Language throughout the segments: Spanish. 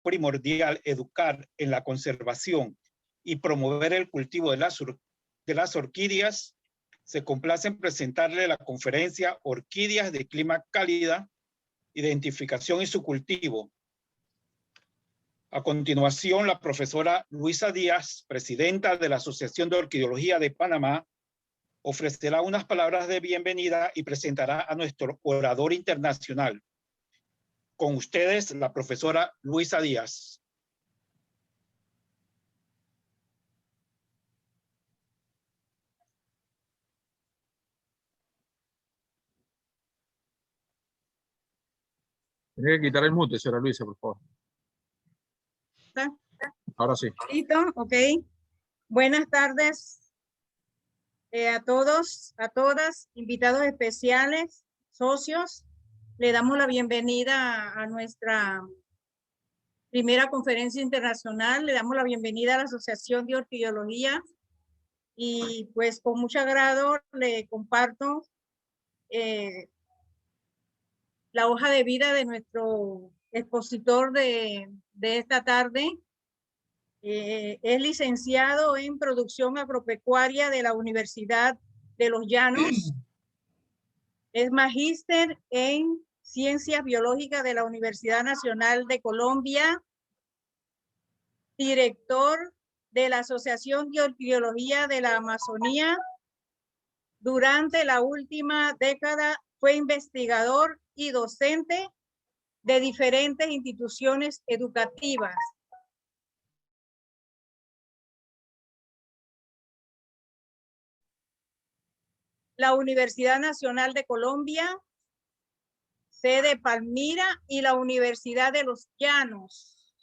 primordial educar en la conservación y promover el cultivo de las orquídeas, se complace en presentarle la conferencia Orquídeas de Clima Cálida, Identificación y su cultivo. A continuación, la profesora Luisa Díaz, presidenta de la Asociación de Orquideología de Panamá, ofrecerá unas palabras de bienvenida y presentará a nuestro orador internacional. Con ustedes, la profesora Luisa Díaz. Tiene que quitar el mute, señora Luisa, por favor. Ahora sí. ¿Listo? Ok. Buenas tardes a todos, a todas, invitados especiales, socios. Le damos la bienvenida a nuestra primera conferencia internacional. Le damos la bienvenida a la Asociación de Orquideología. Y pues con mucho agrado le comparto la hoja de vida de nuestro expositor de esta tarde. Es licenciado en Producción Agropecuaria de la Universidad de Los Llanos. Es magíster en Ciencias Biológicas de la Universidad Nacional de Colombia. Director de la Asociación de Orquideología de la Amazonía. Durante la última década fue investigador y docente de diferentes instituciones educativas. La Universidad Nacional de Colombia, sede Palmira, y la Universidad de Los Llanos.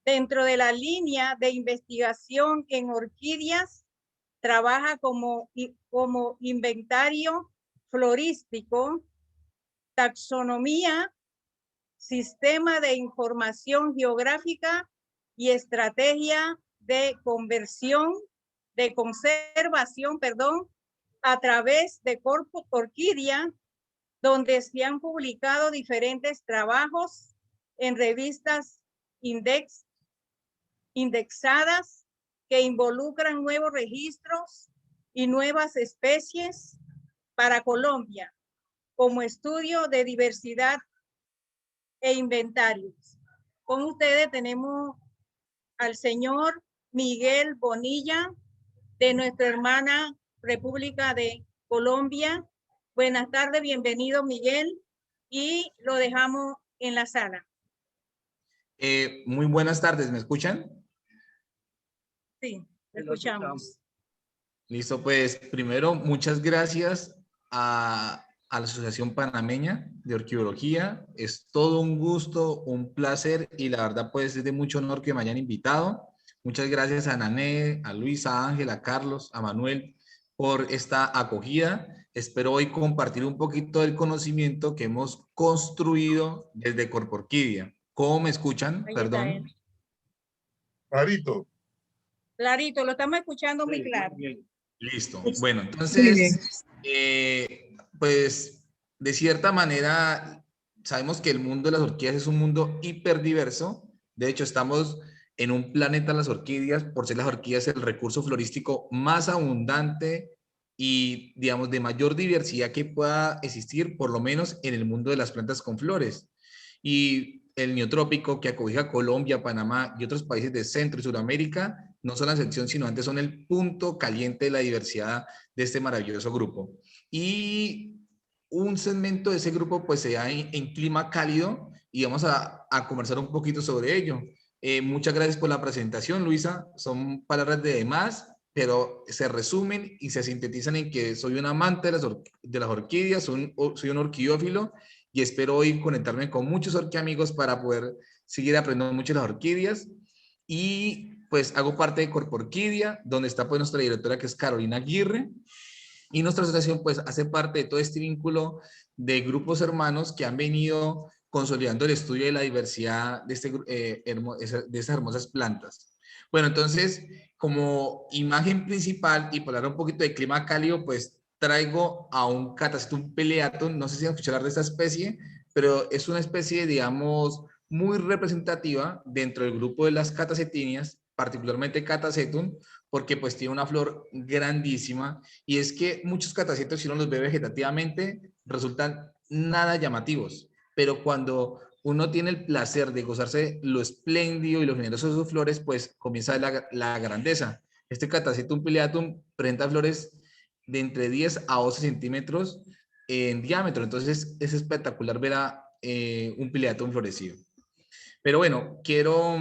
Dentro de la línea de investigación en orquídeas, trabaja como inventario florístico, taxonomía, sistema de información geográfica y estrategia de conservación, a través de Corpus Orquídea, donde se han publicado diferentes trabajos en revistas indexadas que involucran nuevos registros y nuevas especies para Colombia, como estudio de diversidad e inventarios. Con ustedes tenemos al señor Miguel Bonilla, de nuestra hermana República de Colombia. Buenas tardes, bienvenido Miguel, y lo dejamos en la sala. Muy buenas tardes, ¿me escuchan? Sí, escuchamos. Listo, pues primero muchas gracias a la Asociación Panameña de Orquideología. Es todo un gusto, un placer, y la verdad pues es de mucho honor que me hayan invitado. Muchas gracias a Nané, a Luisa, a Ángel, a Carlos, a Manuel por esta acogida. Espero hoy compartir un poquito del conocimiento que hemos construido desde Corpus Orquídea. ¿Cómo me escuchan? Ahí Perdón. Clarito. Clarito, lo estamos escuchando muy claro. Listo. Bueno, entonces, pues de cierta manera sabemos que el mundo de las orquídeas es un mundo hiperdiverso. De hecho, estamos en un planeta de las orquídeas, por ser las orquídeas el recurso florístico más abundante y, digamos, de mayor diversidad que pueda existir, por lo menos en el mundo de las plantas con flores. Y el neotrópico que acobija Colombia, Panamá y otros países de Centro y Sudamérica no son la excepción, sino antes son el punto caliente de la diversidad de este maravilloso grupo. Y un segmento de ese grupo pues se da en clima cálido, y vamos a conversar un poquito sobre ello. Muchas gracias por la presentación, Luisa. Son palabras de más, pero se resumen y se sintetizan en que soy un amante de las orquídeas, soy un orquidiófilo, y espero hoy conectarme con muchos orquiamigos para poder seguir aprendiendo mucho de las orquídeas. Y pues hago parte de Corpus Orquídea, donde está pues nuestra directora, que es Carolina Aguirre, y nuestra asociación pues hace parte de todo este vínculo de grupos hermanos que han venido consolidando el estudio de la diversidad de estas hermosas plantas. Bueno, entonces, como imagen principal, y para hablar un poquito de clima cálido, pues traigo a un Catasetum pileatum. No sé si han escuchado hablar de esta especie, pero es una especie, digamos, muy representativa dentro del grupo de las catacetinias, particularmente Catasetum, porque pues tiene una flor grandísima, y es que muchos catasetos, si uno los ve vegetativamente, resultan nada llamativos, pero cuando uno tiene el placer de gozarse lo espléndido y lo generoso de sus flores, pues comienza la grandeza. Este Catasetum pileatum presenta flores de entre 10 a 12 centímetros en diámetro, entonces es espectacular ver a un pileatum florecido. Pero bueno, quiero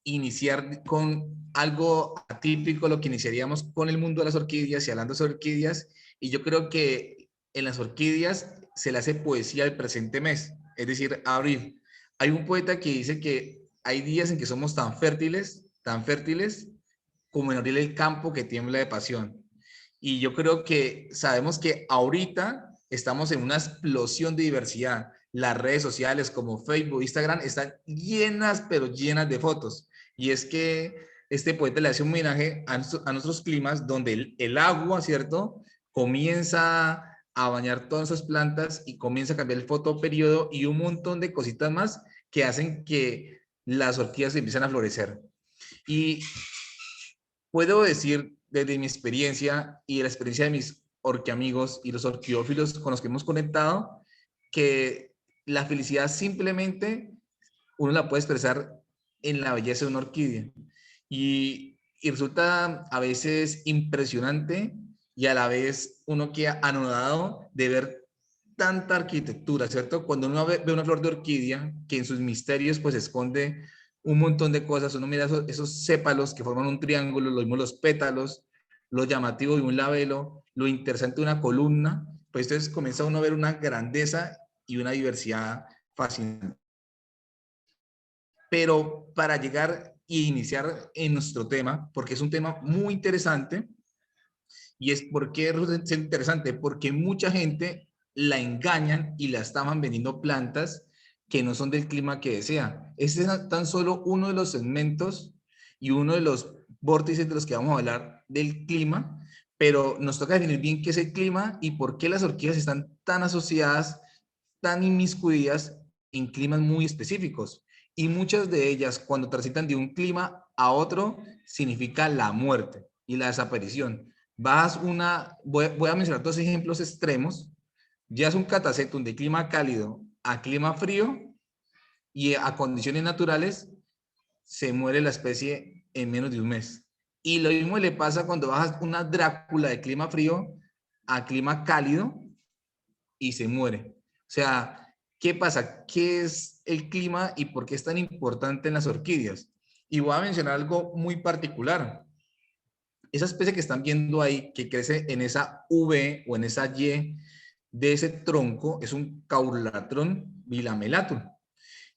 iniciar con algo atípico, lo que iniciaríamos con el mundo de las orquídeas y hablando sobre orquídeas, y yo creo que en las orquídeas se le hace poesía al presente mes, es decir, abril. Hay un poeta que dice que hay días en que somos tan fértiles, como en abril el campo que tiembla de pasión. Y yo creo que sabemos que ahorita estamos en una explosión de diversidad. Las redes sociales como Facebook, Instagram están llenas, pero llenas de fotos. Y es que este poeta le hace un homenaje a nuestros climas donde el agua, ¿cierto? Comienza a bañar todas esas plantas y comienza a cambiar el fotoperiodo y un montón de cositas más que hacen que las orquídeas empiecen a florecer. Y puedo decir desde mi experiencia y de la experiencia de mis orquiamigos y los orquidófilos con los que hemos conectado, que la felicidad simplemente uno la puede expresar en la belleza de una orquídea. Y resulta a veces impresionante y a la vez uno queda anonadado de ver tanta arquitectura, ¿cierto? Cuando uno ve una flor de orquídea que en sus misterios pues esconde un montón de cosas, uno mira esos sépalos que forman un triángulo, lo mismo los pétalos, lo llamativo de un labelo, lo interesante de una columna, pues entonces comienza uno a ver una grandeza y una diversidad fascinante. Pero para llegar e iniciar en nuestro tema, porque es un tema muy interesante, y es porque es interesante, porque mucha gente la engañan y la estaban vendiendo plantas que no son del clima que desea. Este es tan solo uno de los segmentos y uno de los vórtices de los que vamos a hablar del clima, pero nos toca definir bien qué es el clima y por qué las orquídeas están tan asociadas, tan inmiscuidas en climas muy específicos. Y muchas de ellas, cuando transitan de un clima a otro, significa la muerte y la desaparición. Voy a mencionar dos ejemplos extremos. Ya es un catasetum de clima cálido a clima frío y a condiciones naturales se muere la especie en menos de un mes. Y lo mismo le pasa cuando bajas una Drácula de clima frío a clima cálido y se muere. O sea, ¿qué pasa? ¿Qué es el clima y por qué es tan importante en las orquídeas? Y voy a mencionar algo muy particular. Esa especie que están viendo ahí, que crece en esa V o en esa Y de ese tronco, es un Caulrathrón bilamelatum.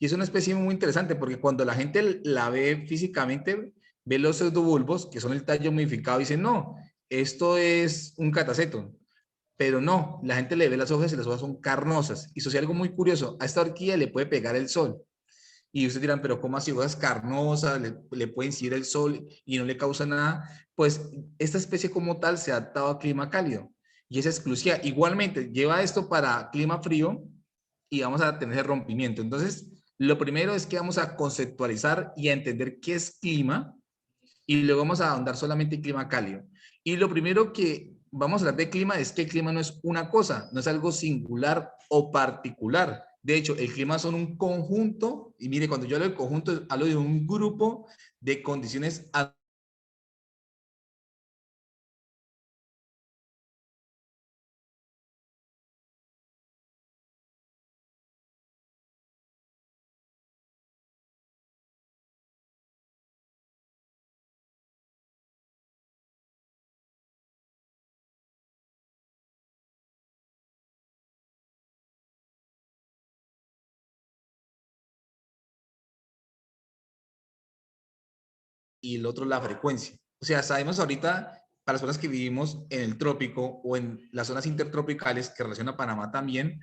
Y es una especie muy interesante porque cuando la gente la ve físicamente, ve los pseudobulbos, que son el tallo modificado, y dice, no, esto es un catasetum. Pero no, la gente le ve las hojas y las hojas son carnosas. Y eso es algo muy curioso. A esta orquídea le puede pegar el sol. Y ustedes dirán, pero ¿cómo así? Hojas carnosas, le puede incidir el sol y no le causa nada. Pues esta especie como tal se ha adaptado a clima cálido y es exclusiva. Igualmente, lleva esto para clima frío y vamos a tener el rompimiento. Entonces, lo primero es que vamos a conceptualizar y a entender qué es clima y luego vamos a ahondar solamente en clima cálido. Y lo primero que vamos a hablar de clima es que el clima no es una cosa, no es algo singular o particular. De hecho, el clima son un conjunto, y mire, cuando yo hablo de conjunto, hablo de un grupo de condiciones y el otro la frecuencia. O sea, sabemos ahorita, para las personas que vivimos en el trópico o en las zonas intertropicales que relaciona Panamá también,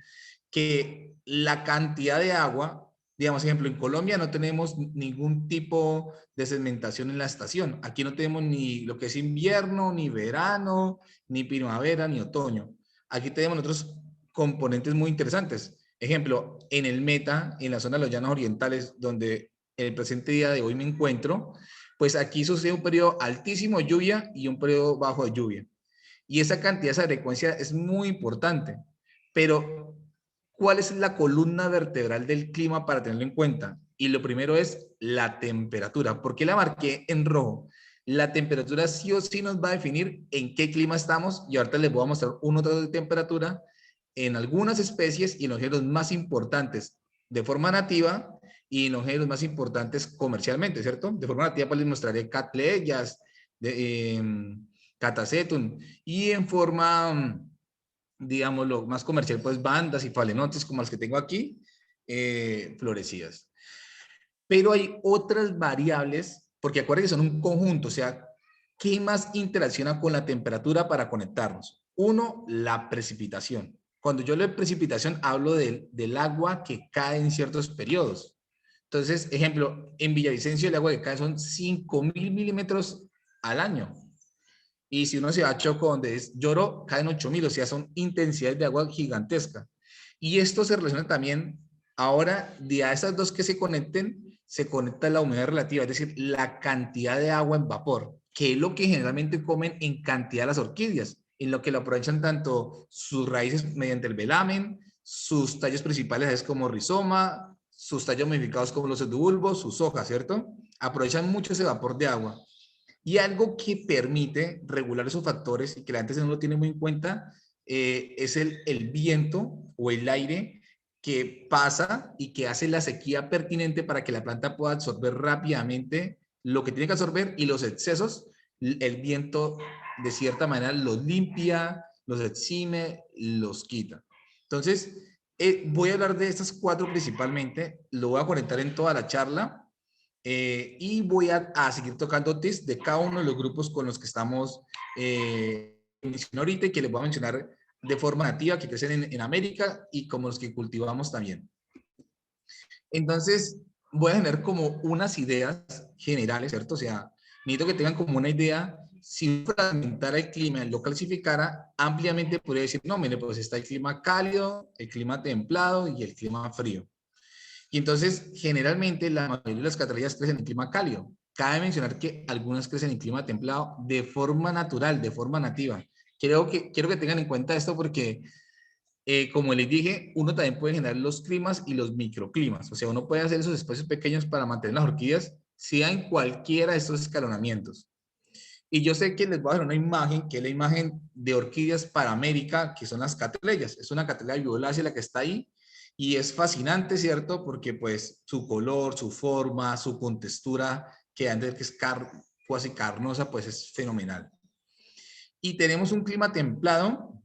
que la cantidad de agua, digamos, ejemplo, en Colombia no tenemos ningún tipo de sedimentación en la estación. Aquí no tenemos ni lo que es invierno, ni verano, ni primavera, ni otoño. Aquí tenemos otros componentes muy interesantes. Ejemplo, en el Meta, en la zona de los llanos orientales, donde en el presente día de hoy me encuentro, pues aquí sucede un periodo altísimo de lluvia y un periodo bajo de lluvia. Y esa cantidad, esa frecuencia es muy importante. Pero, ¿cuál es la columna vertebral del clima para tenerlo en cuenta? Y lo primero es la temperatura. ¿Por qué la marqué en rojo? La temperatura sí o sí nos va a definir en qué clima estamos, y ahorita les voy a mostrar un otro de temperatura en algunas especies y en los géneros más importantes de forma nativa y en los géneros más importantes comercialmente, ¿cierto? De forma nativa pues les mostraré Cattleyas, Catasetum, y en forma, digamos, lo más comercial, pues bandas y falenotes como las que tengo aquí, florecidas. Pero hay otras variables, porque acuérdense que son un conjunto, o sea, ¿qué más interacciona con la temperatura para conectarnos? Uno, la precipitación. Cuando yo hablo de precipitación, hablo del agua que cae en ciertos periodos. Entonces, ejemplo, en Villavicencio el agua que cae son 5.000 milímetros al año. Y si uno se va a Choco, donde es Lloro, caen 8.000, o sea, son intensidades de agua gigantescas. Y esto se relaciona también, ahora, de a esas dos que se conecten, se conecta la humedad relativa, es decir, la cantidad de agua en vapor, que es lo que generalmente comen en cantidad las orquídeas, en lo que lo aprovechan tanto sus raíces mediante el velamen, sus tallos principales es como rizoma, sus tallos modificados como los pseudobulbos, sus hojas, ¿cierto? Aprovechan mucho ese vapor de agua. Y algo que permite regular esos factores y que la gente no lo tiene muy en cuenta es el viento o el aire que pasa y que hace la sequía pertinente para que la planta pueda absorber rápidamente lo que tiene que absorber, y los excesos, el viento de cierta manera los limpia, los exime, los quita. Entonces, voy a hablar de estas cuatro principalmente, lo voy a conectar en toda la charla. Y voy a seguir tocando tips de cada uno de los grupos con los que estamos mencionando ahorita, y que les voy a mencionar de forma nativa, que crecen en América, y como los que cultivamos también. Entonces, voy a tener como unas ideas generales, ¿cierto? O sea, necesito que tengan como una idea. Si fragmentara el clima y lo clasificara ampliamente, podría decir, no, mire, pues está el clima cálido, el clima templado y el clima frío. Y entonces, generalmente, la mayoría de las catrallas crecen en clima cálido. Cabe mencionar que algunas crecen en clima templado de forma natural, de forma nativa. Quiero que tengan en cuenta esto porque, como les dije, uno también puede generar los climas y los microclimas. O sea, uno puede hacer esos espacios pequeños para mantener las orquídeas, sea en cualquiera de estos escalonamientos. Y yo sé que les voy a dar una imagen, que es la imagen de orquídeas para América, que son las catrellas. Es una catrella violácea la que está ahí. Y es fascinante, ¿cierto? Porque pues su color, su forma, su contextura, que antes que es casi carnosa, pues es fenomenal. Y tenemos un clima templado,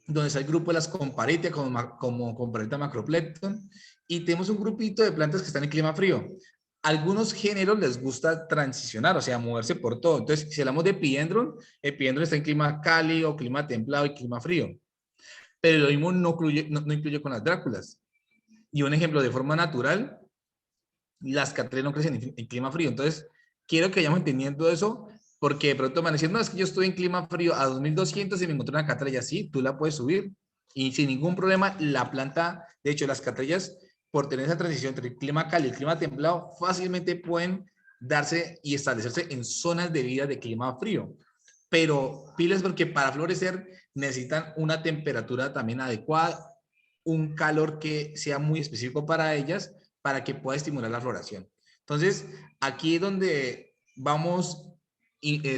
donde está el grupo de las Comparitia, como Comparitia macroplecton, y tenemos un grupito de plantas que están en clima frío. Algunos géneros les gusta transicionar, o sea, moverse por todo. Entonces, si hablamos de Epidendron, Epidendron está en clima cálido, clima templado y clima frío. Pero lo mismo no incluye con las Dráculas. Y un ejemplo de forma natural, las catrellas no crecen en clima frío. Entonces, quiero que vayamos entendiendo eso, porque de pronto me van a decir, no, es que yo estoy en clima frío a 2200 y me encontré una catrella. Sí, tú la puedes subir y sin ningún problema. La planta, de hecho, las catrellas, por tener esa transición entre el clima cálido y el clima templado, fácilmente pueden darse y establecerse en zonas de vida de clima frío. Pero pilas, porque para florecer necesitan una temperatura también adecuada, un calor que sea muy específico para ellas, para que pueda estimular la floración. Entonces, aquí es donde vamos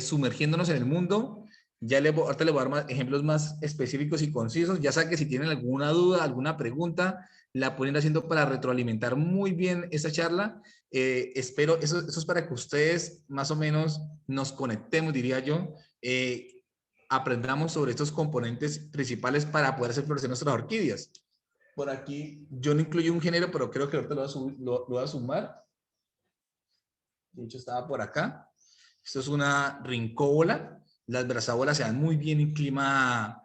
sumergiéndonos en el mundo. Ahorita les voy a dar más ejemplos más específicos y concisos. Ya saben que si tienen alguna duda, alguna pregunta, la pueden ir haciendo para retroalimentar muy bien esta charla. Espero, eso es para que ustedes más o menos nos conectemos, diría yo, aprendamos sobre estos componentes principales para poder hacer florecer nuestras orquídeas. Por aquí, yo no incluyo un género, pero creo que ahorita lo voy a sumar. De hecho, estaba por acá. Esto es una rincóbola. Las brazábolas se dan muy bien en clima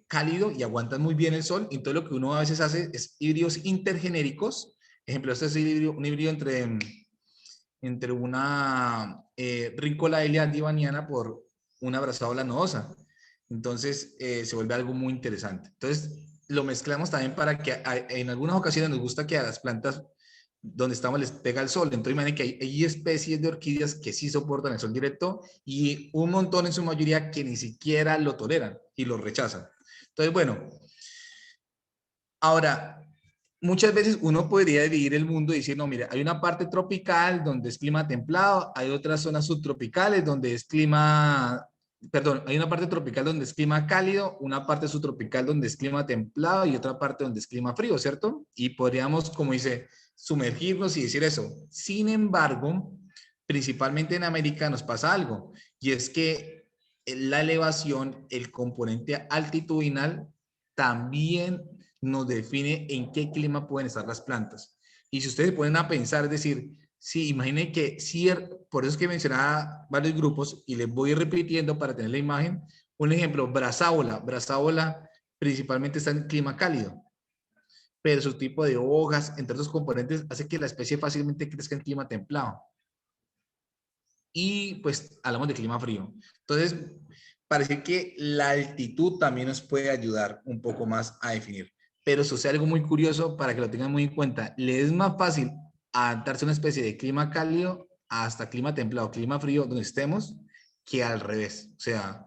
cálido y aguantan muy bien el sol. Entonces, lo que uno a veces hace es híbridos intergenéricos. Ejemplo, este es un híbrido entre una Rincola divaniana por una brazábola nodosa. Entonces, se vuelve algo muy interesante. Entonces, lo mezclamos también para que en algunas ocasiones nos gusta que a las plantas donde estamos les pega el sol. Entonces imaginen que hay especies de orquídeas que sí soportan el sol directo y un montón en su mayoría que ni siquiera lo toleran y lo rechazan. Entonces, bueno, ahora, muchas veces uno podría dividir el mundo y decir, no, mire, hay una parte tropical donde es clima templado, hay otras zonas subtropicales donde es clima, perdón, hay una parte tropical donde es clima cálido, una parte subtropical donde es clima templado y otra parte donde es clima frío, ¿cierto? Y podríamos, como dice, sumergirnos y decir eso. Sin embargo, principalmente en América nos pasa algo, y es que la elevación, el componente altitudinal, también nos define en qué clima pueden estar las plantas. Y si ustedes se ponen a pensar, es decir, sí, imaginen que, por eso es que mencionaba varios grupos, y les voy repitiendo para tener la imagen. Un ejemplo, Brazávola principalmente está en clima cálido, pero su tipo de hojas, entre otros componentes, hace que la especie fácilmente crezca en clima templado. Y pues hablamos de clima frío. Entonces, parece que la altitud también nos puede ayudar un poco más a definir. Pero eso es algo muy curioso para que lo tengan muy en cuenta. Le es más fácil adaptarse a una especie de clima cálido hasta clima templado, clima frío, donde estemos, que al revés. O sea,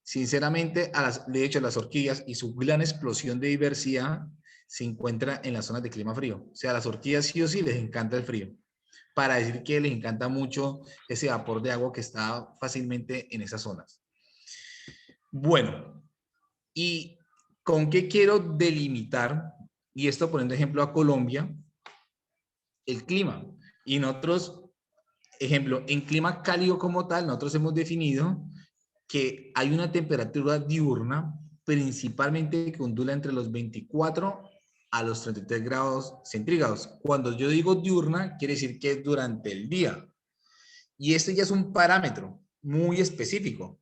sinceramente, de hecho, las orquídeas y su gran explosión de diversidad se encuentra en las zonas de clima frío. O sea, a las orquídeas sí o sí les encanta el frío, para decir que les encanta mucho ese vapor de agua que está fácilmente en esas zonas. Bueno, ¿y con qué quiero delimitar? Y esto poniendo ejemplo a Colombia, el clima. Y nosotros, ejemplo, en clima cálido como tal, nosotros hemos definido que hay una temperatura diurna principalmente que ondula entre los 24 a los 33 grados centígrados. Cuando yo digo diurna, quiere decir que es durante el día. Y este ya es un parámetro muy específico.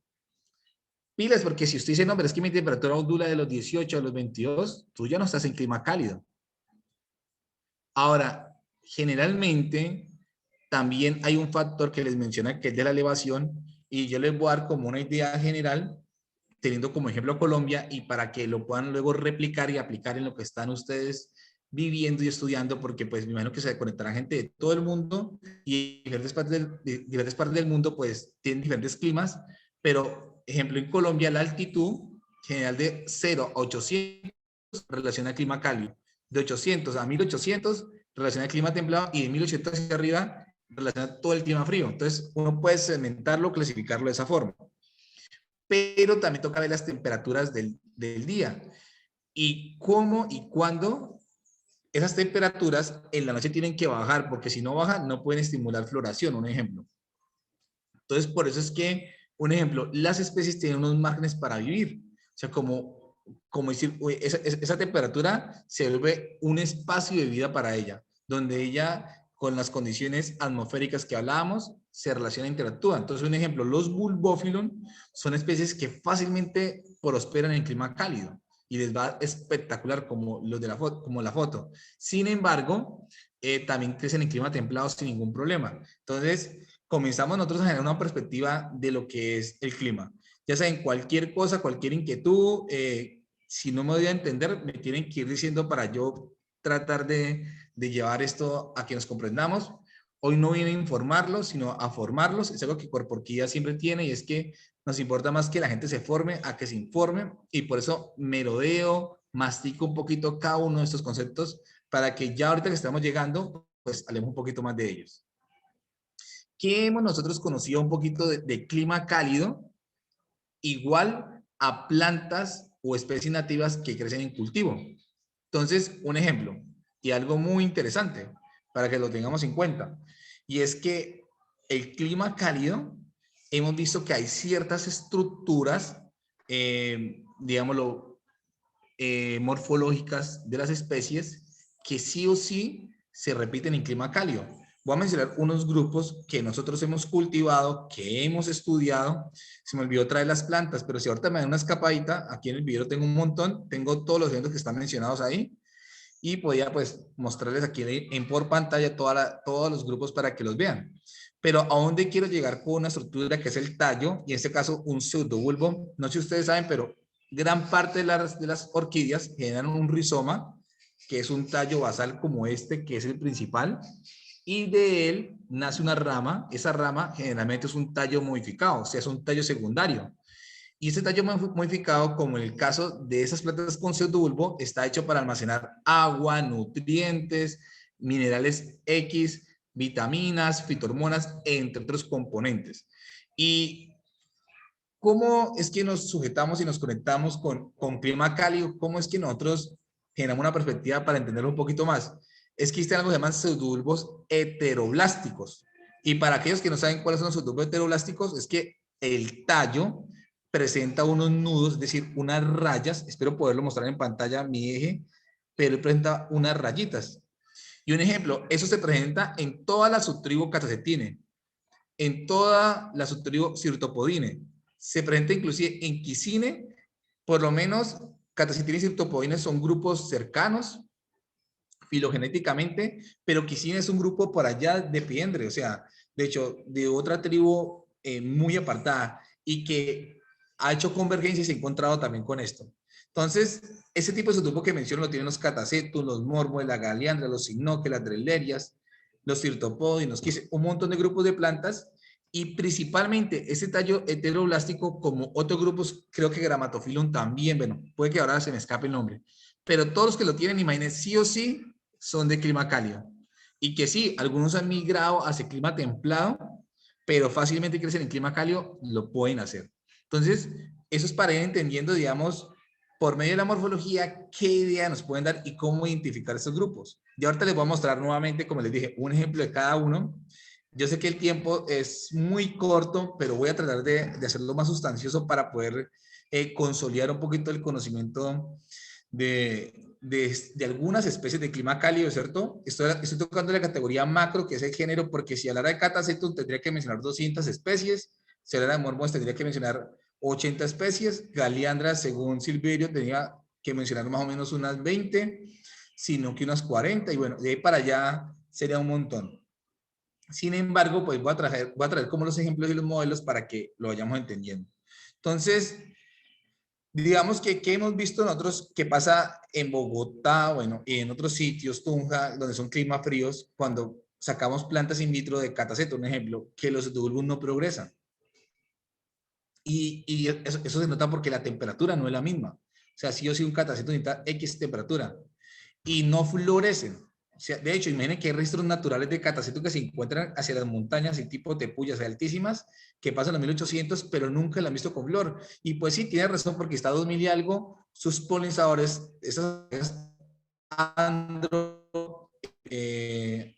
Pilas, porque si usted dice, no, pero es que mi temperatura ondula de los 18 a los 22, tú ya no estás en clima cálido. Ahora, generalmente, también hay un factor que les menciona que es de la elevación, y yo les voy a dar como una idea general, teniendo como ejemplo Colombia, y para que lo puedan luego replicar y aplicar en lo que están ustedes viviendo y estudiando, porque pues me imagino que se conectará gente de todo el mundo, y diferentes partes del mundo pues tienen diferentes climas, pero ejemplo en Colombia la altitud general de 0 a 800 relaciona al clima cálido, de 800 a 1800 relaciona al clima templado, y de 1800 hacia arriba relaciona todo el clima frío. Entonces uno puede segmentarlo, clasificarlo de esa forma. Pero también toca ver las temperaturas del día y cómo y cuándo esas temperaturas en la noche tienen que bajar, porque si no bajan no pueden estimular floración, un ejemplo. Entonces, por eso es que, un ejemplo, las especies tienen unos márgenes para vivir. O sea, como decir, esa temperatura se vuelve un espacio de vida para ella, donde ella, con las condiciones atmosféricas que hablábamos, se relaciona e interactúa. Entonces, un ejemplo, los bulbophyllum son especies que fácilmente prosperan en clima cálido y les va espectacular como los de la foto. Sin embargo, también crecen en clima templado sin ningún problema. Entonces, comenzamos nosotros a generar una perspectiva de lo que es el clima. Ya saben, cualquier cosa, cualquier inquietud, si no me doy a entender, me tienen que ir diciendo para yo tratar de llevar esto a que nos comprendamos. Hoy no vine a informarlos, sino a formarlos. Es algo que Corporquía siempre tiene, y es que nos importa más que la gente se forme a que se informe, y por eso merodeo, mastico un poquito cada uno de estos conceptos para que ya ahorita que estamos llegando, pues hablemos un poquito más de ellos. ¿Qué hemos nosotros conocido un poquito de clima cálido? Igual a plantas o especies nativas que crecen en cultivo. Entonces, un ejemplo, y algo muy interesante para que lo tengamos en cuenta, y es que el clima cálido, hemos visto que hay ciertas estructuras, digámoslo, morfológicas de las especies que sí o sí se repiten en clima cálido. Voy a mencionar unos grupos que nosotros hemos cultivado, que hemos estudiado. Se me olvidó traer las plantas, pero si ahorita me dan una escapadita, aquí en el video tengo un montón, tengo todos los eventos que están mencionados ahí, y podía pues mostrarles aquí por pantalla todos los grupos para que los vean. Pero a dónde quiero llegar con una estructura que es el tallo, y en este caso un pseudobulbo. No sé si ustedes saben, pero gran parte de las orquídeas generan un rizoma, que es un tallo basal como este, que es el principal, y de él nace una rama. Esa rama generalmente es un tallo modificado, o sea, es un tallo secundario. Y ese tallo modificado, como en el caso de esas plantas con pseudobulbo, está hecho para almacenar agua, nutrientes, minerales X, vitaminas, fitohormonas, entre otros componentes. Y ¿cómo es que nos sujetamos y nos conectamos con clima cálido? ¿Cómo es que nosotros generamos una perspectiva para entenderlo un poquito más? Es que existen algo que se llaman pseudobulbos heteroblásticos. Y para aquellos que no saben cuáles son los pseudobulbos heteroblásticos, es que el tallo presenta unos nudos, es decir, unas rayas. Espero poderlo mostrar en pantalla, mi eje, pero él presenta unas rayitas. Y un ejemplo, eso se presenta en toda la subtribu Catasetine, en toda la subtribu Sirtopodine. Se presenta inclusive en Quicine, por lo menos Catasetine y Sirtopodine son grupos cercanos filogenéticamente, pero Quicine es un grupo por allá de Epiendre, o sea, de hecho, de otra tribu muy apartada y que ha hecho convergencia y se ha encontrado también con esto. Entonces, ese tipo de subgrupo que menciono lo tienen los Catasetum, los Mormos, la Galeandra, los Sinoque, las Drellerias, los Sirtopodinos, un montón de grupos de plantas, y principalmente ese tallo heteroblástico, como otros grupos, creo que Grammatophyllum también, bueno, puede que ahora se me escape el nombre, pero todos los que lo tienen, imagínense, sí o sí, son de clima cálido. Y que sí, algunos han migrado hacia clima templado, pero fácilmente crecen en clima cálido, lo pueden hacer. Entonces, eso es para ir entendiendo, digamos, por medio de la morfología, qué idea nos pueden dar y cómo identificar estos grupos. Y ahorita les voy a mostrar nuevamente, como les dije, un ejemplo de cada uno. Yo sé que el tiempo es muy corto, pero voy a tratar de hacerlo más sustancioso para poder consolidar un poquito el conocimiento de algunas especies de clima cálido, ¿cierto? Estoy tocando la categoría macro, que es el género, porque si hablara de Catasetum tendría que mencionar 200 especies, si hablara de Mormos tendría que mencionar 80 especies, Galeandra, según Silverio, tenía que mencionar más o menos unas 20, sino que unas 40, y bueno, de ahí para allá sería un montón. Sin embargo, pues voy a traer como los ejemplos y los modelos para que lo vayamos entendiendo. Entonces, digamos que hemos visto nosotros que pasa en Bogotá, bueno, y en otros sitios, Tunja, donde son climas fríos, cuando sacamos plantas in vitro de Catasetum, un ejemplo, que los pseudobulbos no progresan. Y eso se nota porque la temperatura no es la misma. O sea, sí o sí un Catasetum necesita X temperatura y no florecen. O sea, de hecho, imaginen que hay registros naturales de Catasetum que se encuentran hacia las montañas y tipo tepuyas altísimas que pasan a 1800, pero nunca la han visto con flor. Y pues sí, tiene razón porque está a 2000 y algo, sus polinizadores, esas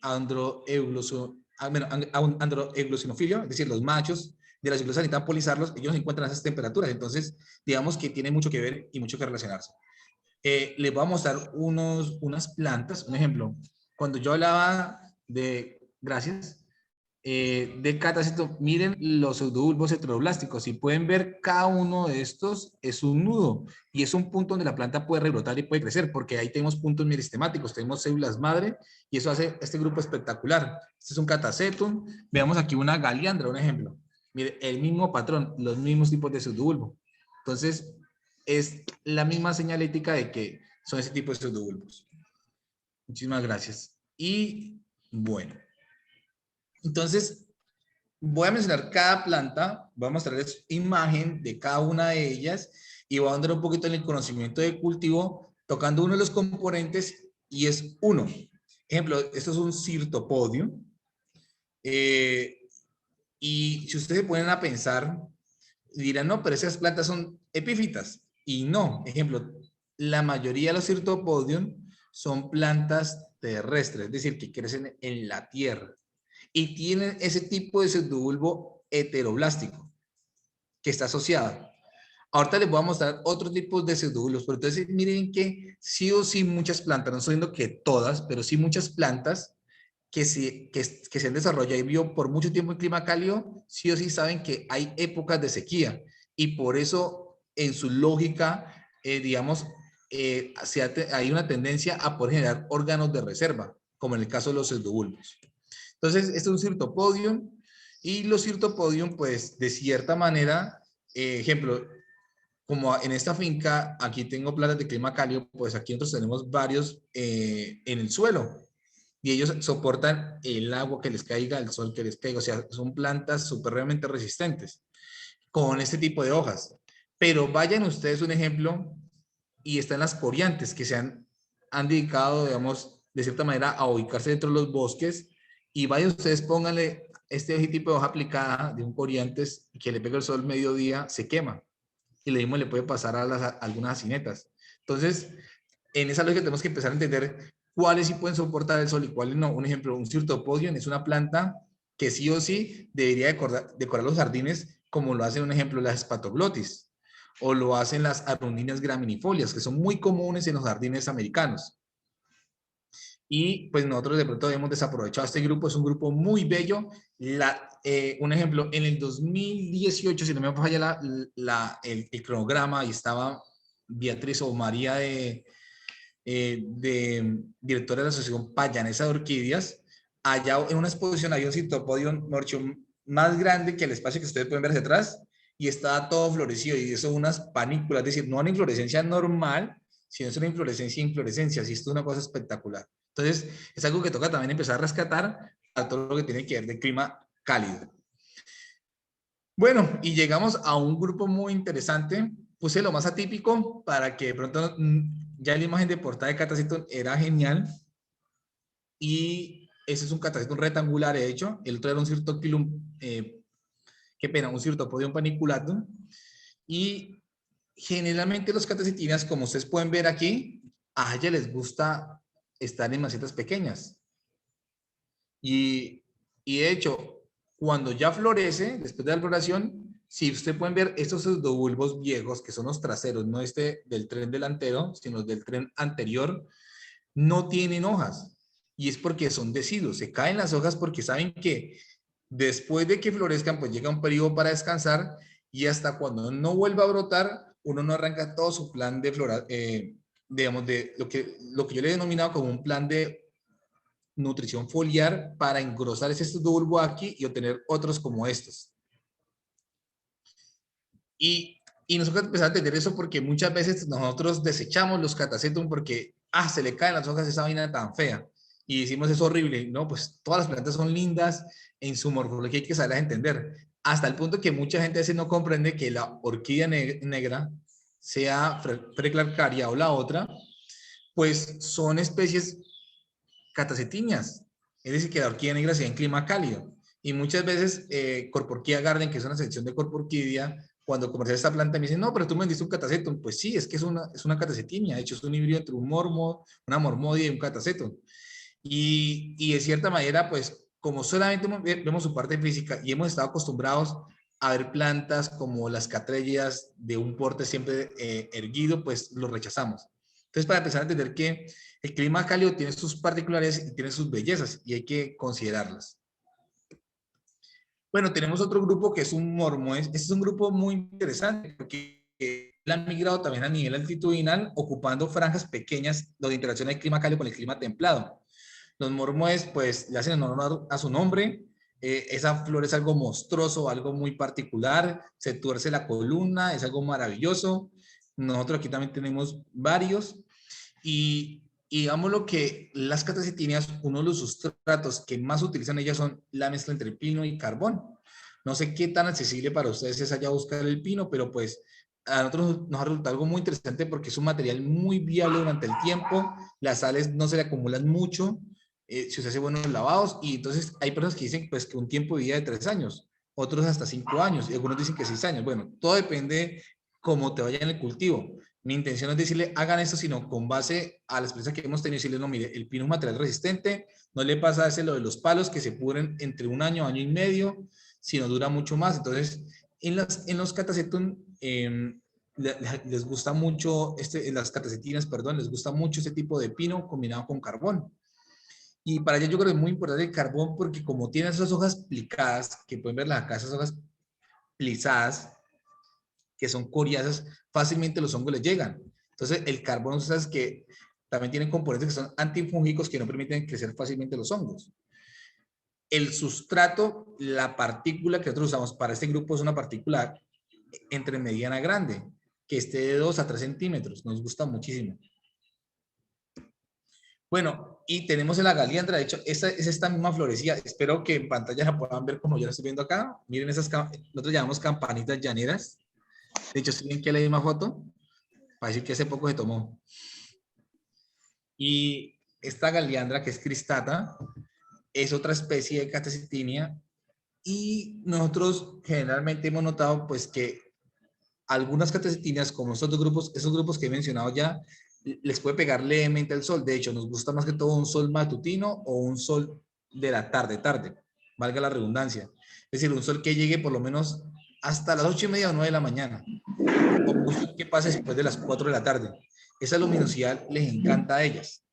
androeuglosinofilia, es decir, los machos de la ciclosa necesitan polinizarlos, ellos se encuentran a esas temperaturas. Entonces, digamos que tiene mucho que ver y mucho que relacionarse. Les voy a mostrar unas plantas, un ejemplo. Cuando yo hablaba de Catasetum, miren los pseudobulbos heteroblásticos. Si pueden ver, cada uno de estos es un nudo y es un punto donde la planta puede rebrotar y puede crecer, porque ahí tenemos puntos meristemáticos, tenemos células madre y eso hace este grupo espectacular. Este es un Catasetum. Veamos aquí una Galeandra, un ejemplo. Mire, el mismo patrón, los mismos tipos de pseudobulbo. Entonces, es la misma señalética de que son ese tipo de pseudobulbos. Muchísimas gracias. Y bueno, entonces voy a mencionar cada planta, voy a mostrarles imagen de cada una de ellas y voy a andar un poquito en el conocimiento de cultivo, tocando uno de los componentes y es uno. Ejemplo, esto es un Sirtopodium. Y si ustedes se ponen a pensar, dirán, no, pero esas plantas son epífitas. Y no, ejemplo, la mayoría de los Sirtopodium son plantas terrestres, es decir, que crecen en la tierra y tienen ese tipo de pseudobulbo heteroblástico que está asociado. Ahorita les voy a mostrar otros tipos de pseudobulbos, pero entonces miren que sí o sí muchas plantas, no estoy diciendo que todas, pero sí muchas plantas que se han desarrollado y vivido por mucho tiempo en clima cálido, sí o sí saben que hay épocas de sequía y por eso en su lógica, digamos, hay una tendencia a poder generar órganos de reserva, como en el caso de los pseudobulbos. Entonces, este es un Sirtopodium y los Sirtopodium, pues, de cierta manera, ejemplo, como en esta finca, aquí tengo plantas de clima cálido, pues aquí nosotros tenemos varios en el suelo y ellos soportan el agua que les caiga, el sol que les caiga, o sea, son plantas supremamente resistentes con este tipo de hojas. Pero vayan ustedes un ejemplo y están las coriantes que han dedicado, digamos, de cierta manera a ubicarse dentro de los bosques y vayan ustedes, pónganle este tipo de hoja aplicada de un coriantes que le pega el sol mediodía, se quema. Y lo mismo le puede pasar a algunas hacinetas. Entonces, en esa lógica tenemos que empezar a entender cuáles sí pueden soportar el sol y cuáles no. Un ejemplo, un Cyrtopodium es una planta que sí o sí debería decorar los jardines como lo hacen, un ejemplo, las Spatoglotis o lo hacen las Arundinias graminifolias, que son muy comunes en los jardines americanos. Y pues nosotros de pronto hemos desaprovechado este grupo, es un grupo muy bello. Un ejemplo, en el 2018, si no me falla el cronograma, y estaba Beatriz o María de directora de la Asociación Payanesa de Orquídeas, allá en una exposición había un Cyrtopodium más grande que el espacio que ustedes pueden ver hacia atrás, y estaba todo florecido, y eso unas panículas, es decir, no una inflorescencia normal, sino es una inflorescencia, así, esto es una cosa espectacular. Entonces, es algo que toca también empezar a rescatar a todo lo que tiene que ver de clima cálido. Bueno, y llegamos a un grupo muy interesante. Puse lo más atípico para que de pronto ya la imagen de portada de Catasetum era genial. Y ese es un Catasetum rectangular, de hecho. El otro era un Cyrtophyllum, un Cyrtopodium paniculatum. Y generalmente los catacetinas, como ustedes pueden ver aquí, a ella les gusta estar en macetas pequeñas. Y de hecho, cuando ya florece, después de la floración, si ustedes pueden ver estos pseudobulbos viejos, que son los traseros, no del tren delantero, sino del tren anterior, no tienen hojas. Y es porque son deciduos, se caen las hojas porque saben que después de que florezcan, pues llega un periodo para descansar y hasta cuando no vuelva a brotar, uno no arranca todo su plan de flora, digamos, de lo que yo le he denominado como un plan de nutrición foliar para engrosar ese bulbo aquí y obtener otros como estos. Y nosotros empezamos a entender eso porque muchas veces nosotros desechamos los Catasetum porque se le caen las hojas a esa vaina tan fea y decimos es horrible. No, pues todas las plantas son lindas, en su morfología hay que saber entender, hasta el punto que mucha gente a veces no comprende que la orquídea negra, sea Frecklarcaria o la otra, pues son especies catacetinias, es decir, que la orquídea negra se da en clima cálido. Y muchas veces Corporquia Garden, que es una sección de Corporquídea, cuando comercializa esta planta me dicen, no, pero tú me vendiste un catasetum. Pues sí, es que es una catacetinia, de hecho es un híbrido entre una mormodia y un catasetum. Y de cierta manera, pues como solamente vemos su parte física y hemos estado acostumbrados a ver plantas como las catreyias de un porte siempre erguido, pues lo rechazamos. Entonces, para empezar a entender que el clima cálido tiene sus particularidades y tiene sus bellezas y hay que considerarlas. Bueno, tenemos otro grupo que es un mormoes. Este es un grupo muy interesante porque él ha migrado también a nivel altitudinal, ocupando franjas pequeñas donde interacciona el clima cálido con el clima templado. Los mormoes, pues, le hacen honor a su nombre. Esa flor es algo monstruoso, algo muy particular. Se tuerce la columna, es algo maravilloso. Nosotros aquí también tenemos varios. Y digamos lo que las catacetinias, uno de los sustratos que más utilizan ellas son la mezcla entre pino y carbón. No sé qué tan accesible para ustedes es allá buscar el pino, pero pues a nosotros nos ha resultado algo muy interesante porque es un material muy viable durante el tiempo. Las sales no se le acumulan mucho si se hace buenos lavados, y entonces hay personas que dicen pues que un tiempo de vida de 3 años, otros hasta 5 años, y algunos dicen que 6 años. Bueno, todo depende cómo te vaya en el cultivo. Mi intención es decirle, hagan esto, sino con base a la experiencia que hemos tenido, decirle, no, mire, el pino es un material resistente, no le pasa a ese lo de los palos que se pudren entre 1 año, año y medio, sino dura mucho más. Entonces, en los catasetum les gusta mucho, en las catacetinas, perdón, les gusta mucho ese tipo de pino combinado con carbón. Y para ello yo creo que es muy importante el carbón porque como tiene esas hojas plicadas, que pueden verlas acá, esas hojas plisadas, que son coriáceas, fácilmente los hongos les llegan. Entonces, el carbón, o sea, es que también tienen componentes que son antifúngicos que no permiten crecer fácilmente los hongos. El sustrato, la partícula que nosotros usamos para este grupo es una partícula entre mediana a grande. que esté de 2 a 3 centímetros. Nos gusta muchísimo. Bueno, y tenemos la galiandra. De hecho, esta es esta misma florecilla. Espero que en pantalla la puedan ver como yo la estoy viendo acá. Miren esas, nosotros llamamos campanitas llaneras. De hecho, si ven que la misma foto, para decir que hace poco se tomó. Y esta galiandra, que es cristata, es otra especie de Catasetina. Y nosotros generalmente hemos notado pues que algunas catacetinas, como estos dos grupos, esos grupos que he mencionado ya, les puede pegar levemente el sol. De hecho, nos gusta más que todo un sol matutino o un sol de la tarde, valga la redundancia. Es decir, un sol que llegue por lo menos hasta las 8:30 o 9 de la mañana. O un sol que pase después de las 4 de la tarde. Esa luminosidad les encanta a ellas.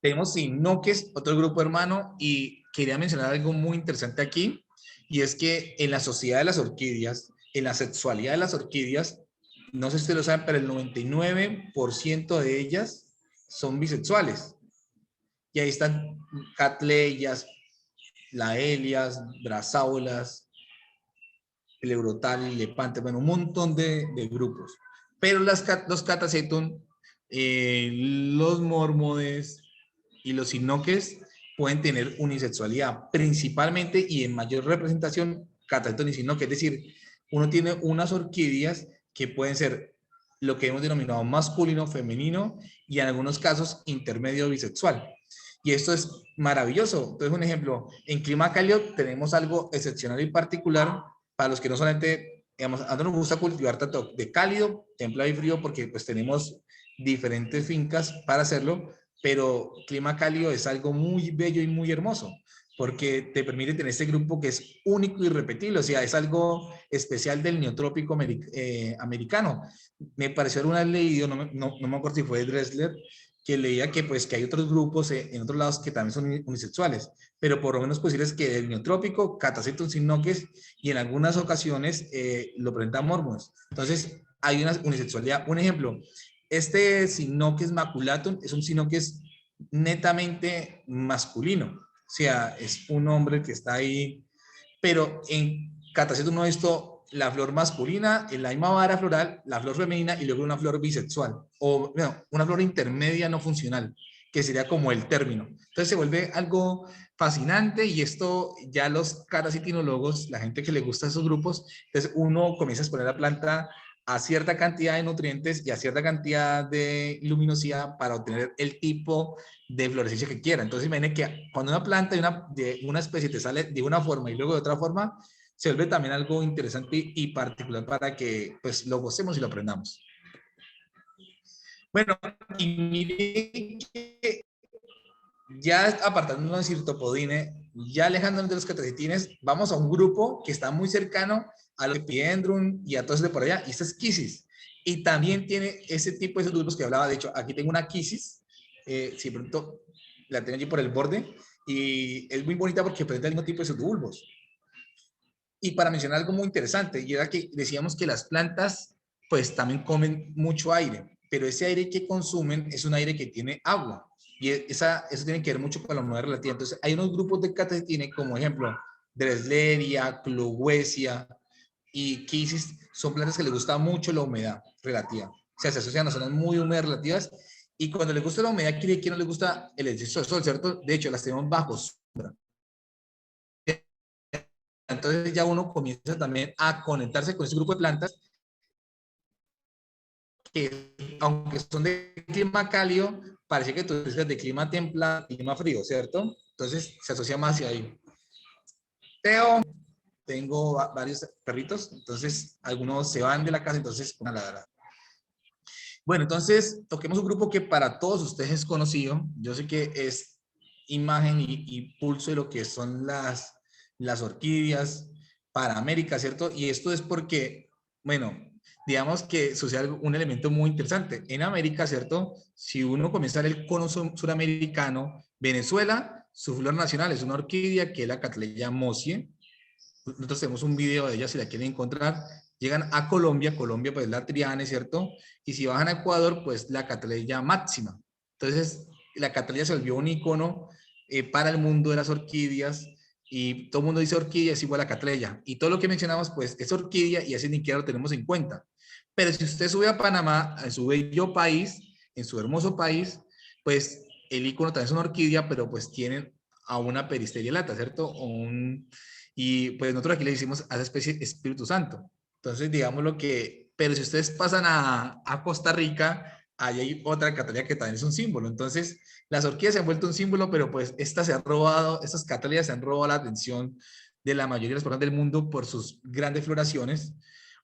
Tenemos sinoques, otro grupo hermano, y quería mencionar algo muy interesante aquí, y es que en la sociedad de las orquídeas, en la sexualidad de las orquídeas, no sé si ustedes lo saben, pero el 99% de ellas son bisexuales. Y ahí están catleyas, laelias, brasáolas, pleurotal, lepante, bueno, un montón de grupos. Pero los catasetum, los mormodes y los sinoques pueden tener unisexualidad, principalmente y en mayor representación catasetum y sinoque, es decir, uno tiene unas orquídeas que pueden ser lo que hemos denominado masculino, femenino y en algunos casos intermedio bisexual. Y esto es maravilloso. Entonces, un ejemplo, en clima cálido tenemos algo excepcional y particular para los que no solamente, digamos, a nosotros nos gusta cultivar tanto de cálido, templado y frío porque pues tenemos diferentes fincas para hacerlo, pero clima cálido es algo muy bello y muy hermoso porque te permite tener este grupo que es único y irrepetible, o sea, es algo especial del neotrópico americano. Me pareció alguna vez leído, no me acuerdo si fue de Dressler, que leía que pues que hay otros grupos en otros lados que también son unisexuales, pero por lo menos pues decirles que el neotrópico, Catasetum sinoques, y en algunas ocasiones lo presentan mormones. Entonces, hay una unisexualidad. Un ejemplo, este sinoques maculatum es un sinoques netamente masculino. O sea, es un hombre que está ahí, pero en Catasetum no he visto la flor masculina, en la misma vara floral, la flor femenina y luego una flor bisexual, o bueno, una flor intermedia no funcional, que sería como el término. Entonces se vuelve algo fascinante y esto ya los catasetinólogos, la gente que le gusta esos grupos, entonces uno comienza a exponer la planta a cierta cantidad de nutrientes y a cierta cantidad de luminosidad para obtener el tipo de florescencia que quiera. Entonces, imaginen que cuando una planta de una especie te sale de una forma y luego de otra forma, se vuelve también algo interesante y particular para que pues lo gocemos y lo aprendamos. Bueno, y miren que ya apartándonos de Cirtopodine, ya alejándonos de los catasetines, vamos a un grupo que está muy cercano a los Epidendrum y a todos de por allá, y esta es Quisis. Y también tiene ese tipo de esos grupos que hablaba. De hecho, aquí tengo una Quisis, si de pronto la tengo allí por el borde, y es muy bonita porque presenta el mismo tipo de subulbos. Y para mencionar algo muy interesante, y era que decíamos que las plantas pues también comen mucho aire, pero ese aire que consumen es un aire que tiene agua, y eso tiene que ver mucho con la humedad relativa. Entonces hay unos grupos de catasetina, como ejemplo Dressleria, Clowesia y Quisis, son plantas que les gusta mucho la humedad relativa, o sea, se asocian a zonas muy húmedas relativas, y cuando les gusta la humedad quiere decir que no les gusta el exceso de sol, ¿cierto? De hecho, las tenemos bajo sombra. Entonces ya uno comienza también a conectarse con ese grupo de plantas que, aunque son de clima cálido, parece que tú eres de clima templado, clima frío, ¿cierto? Entonces se asocia más hacia ahí. Tengo varios perritos, entonces algunos se van de la casa, entonces una ladrada. Bueno, entonces toquemos un grupo que para todos ustedes es conocido. Yo sé que es imagen y pulso de lo que son las orquídeas para América, ¿cierto? Y esto es porque, bueno, digamos que sucede un elemento muy interesante. En América, ¿cierto? Si uno comienza a ver el cono suramericano, Venezuela, su flor nacional es una orquídea que es la Cattleya mossiae. Nosotros tenemos un video de ella si la quieren encontrar. Llegan a Colombia, Colombia pues la Triane, ¿cierto? Y si bajan a Ecuador, pues la Cattleya máxima. Entonces, la Cattleya se volvió un icono para el mundo de las orquídeas y todo el mundo dice orquídea es igual a cattleya. Y todo lo que mencionamos, pues, es orquídea y así ni siquiera lo tenemos en cuenta. Pero si usted sube a Panamá, en su bello país, en su hermoso país, pues el icono también es una orquídea, pero pues tienen a una peristeria lata, ¿cierto? Y pues nosotros aquí le decimos a esa especie Espíritu Santo. Entonces, digamos lo que, pero si ustedes pasan a Costa Rica, ahí hay otra cattleya que también es un símbolo. Entonces, las orquídeas se han vuelto un símbolo, pero pues estas cattleyas se han robado la atención de la mayoría de las personas del mundo por sus grandes floraciones.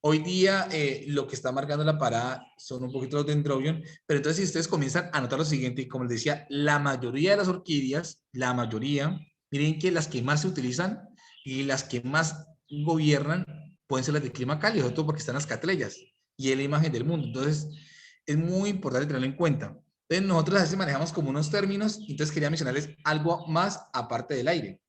Hoy día lo que está marcando la parada son un poquito los dendrobium, pero entonces si ustedes comienzan a notar lo siguiente, como les decía, la mayoría de las orquídeas, la mayoría, miren que las que más se utilizan y las que más gobiernan pueden ser las de clima cálido, sobre todo porque están las cattleya y es la imagen del mundo. Entonces es muy importante tenerlo en cuenta. Entonces nosotros a veces manejamos como unos términos, entonces quería mencionarles algo más aparte del aire.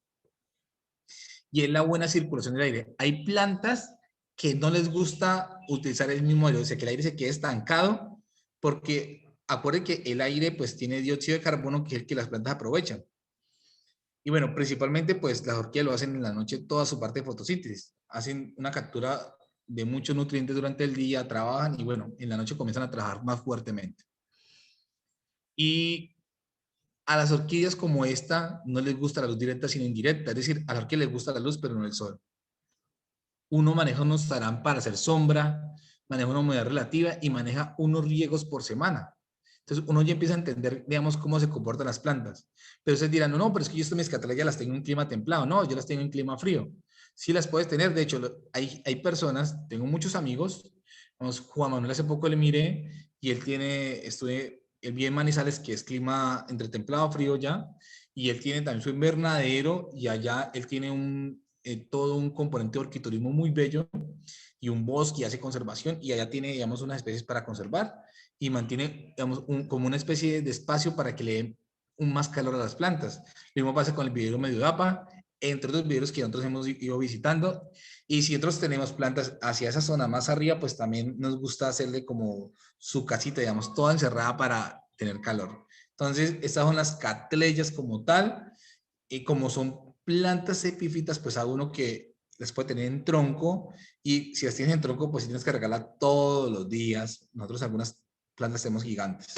Y es la buena circulación del aire. Hay plantas que no les gusta utilizar el mismo aire, o sea, que el aire se quede estancado, porque acuérdense que el aire pues tiene dióxido de carbono, que es el que las plantas aprovechan. Y bueno, principalmente pues las orquídeas lo hacen en la noche toda su parte de fotosíntesis. Hacen una captura de muchos nutrientes durante el día, trabajan y bueno, en la noche comienzan a trabajar más fuertemente. Y a las orquídeas como esta no les gusta la luz directa sino indirecta, es decir, a las orquídeas les gusta la luz pero no el sol. Uno maneja unos tarán para hacer sombra, maneja una humedad relativa y maneja unos riegos por semana. Entonces uno ya empieza a entender, digamos, cómo se comportan las plantas. Pero ustedes dirán, no, pero es que yo mis cattleya las tengo en clima templado. No, yo las tengo en clima frío. Sí las puedes tener, de hecho, hay personas, tengo muchos amigos, Juan Manuel hace poco le miré y él tiene, él vive en Manizales, que es clima entre templado frío ya, y él tiene también su invernadero y allá él tiene todo un componente de orquiturismo muy bello y un bosque y hace conservación y allá tiene, digamos, unas especies para conservar y mantiene, digamos, como una especie de espacio para que le den más calor a las plantas. Lo mismo pasa con el vivero Mediodapa, entre otros viveros que nosotros hemos ido visitando. Y si nosotros tenemos plantas hacia esa zona más arriba, pues también nos gusta hacerle como su casita, digamos, toda encerrada para tener calor. Entonces, estas son las cattleyas como tal, y como son plantas epífitas, pues a uno que las puede tener en tronco, y si las tienes en tronco, pues tienes que regalar todos los días. Nosotros algunas plantas tenemos gigantes.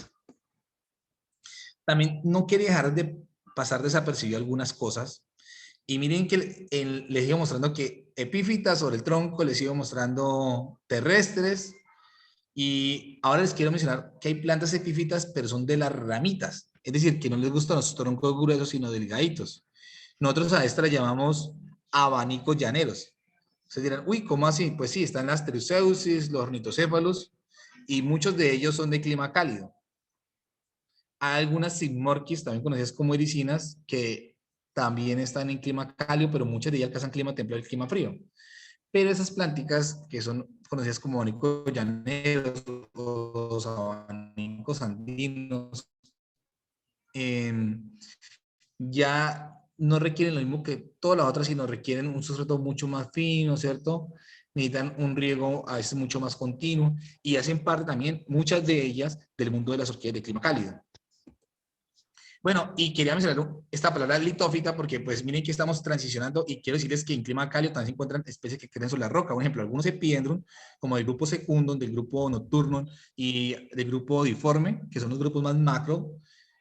También no quería dejar de pasar desapercibido algunas cosas, y miren que les iba mostrando que epífitas sobre el tronco, les iba mostrando terrestres, y ahora les quiero mencionar que hay plantas epífitas, pero son de las ramitas, es decir, que no les gustan los troncos gruesos, sino delgaditos. Nosotros a esta la llamamos abanicos llaneros. Ustedes dirán, uy, ¿cómo así? Pues sí, están las Teruceusis, los ornitocéfalos, y muchos de ellos son de clima cálido. Hay algunas sigmorquis, también conocidas como ericinas, que también están en clima cálido, pero muchas de ellas alcanzan clima templado y clima frío. Pero esas planticas que son conocidas como abanicos llaneros o abanicos andinos, ya no requieren lo mismo que todas las otras, sino requieren un sustrato mucho más fino, ¿cierto? Necesitan un riego a veces mucho más continuo y hacen parte también, muchas de ellas, del mundo de las orquídeas de clima cálido. Bueno, y quería mencionar esta palabra litófita porque pues miren que estamos transicionando y quiero decirles que en clima cálido también se encuentran especies que crecen sobre la roca. Por ejemplo, algunos epidendrum, como del grupo secundum, del grupo nocturnum y del grupo diforme, que son los grupos más macro.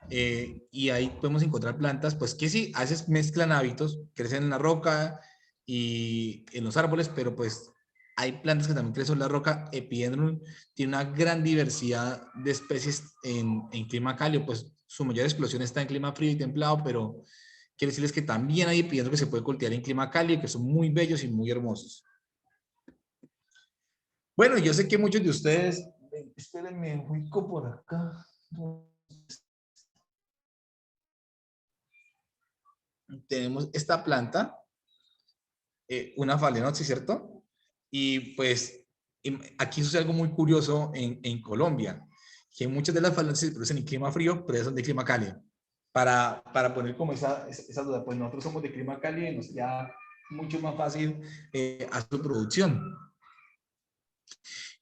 Y ahí podemos encontrar plantas, pues que sí, a veces mezclan hábitos, crecen en la roca y en los árboles, pero pues hay plantas que también crecen en la roca. Epidendrum tiene una gran diversidad de especies en clima cálido, pues su mayor explosión está en clima frío y templado, pero quiero decirles que también hay epidendrum que se puede cultivar en clima cálido, que son muy bellos y muy hermosos. Bueno, yo sé que muchos de ustedes, espérenme, ubico por acá. Tenemos esta planta, una phalaenopsis, ¿cierto? Y pues aquí sucede algo muy curioso en Colombia, que muchas de las phalaenopsis se producen en clima frío, pero son de clima cálido. Para poner como esa duda, pues nosotros somos de clima cálido y nos ya mucho más fácil hacer su producción.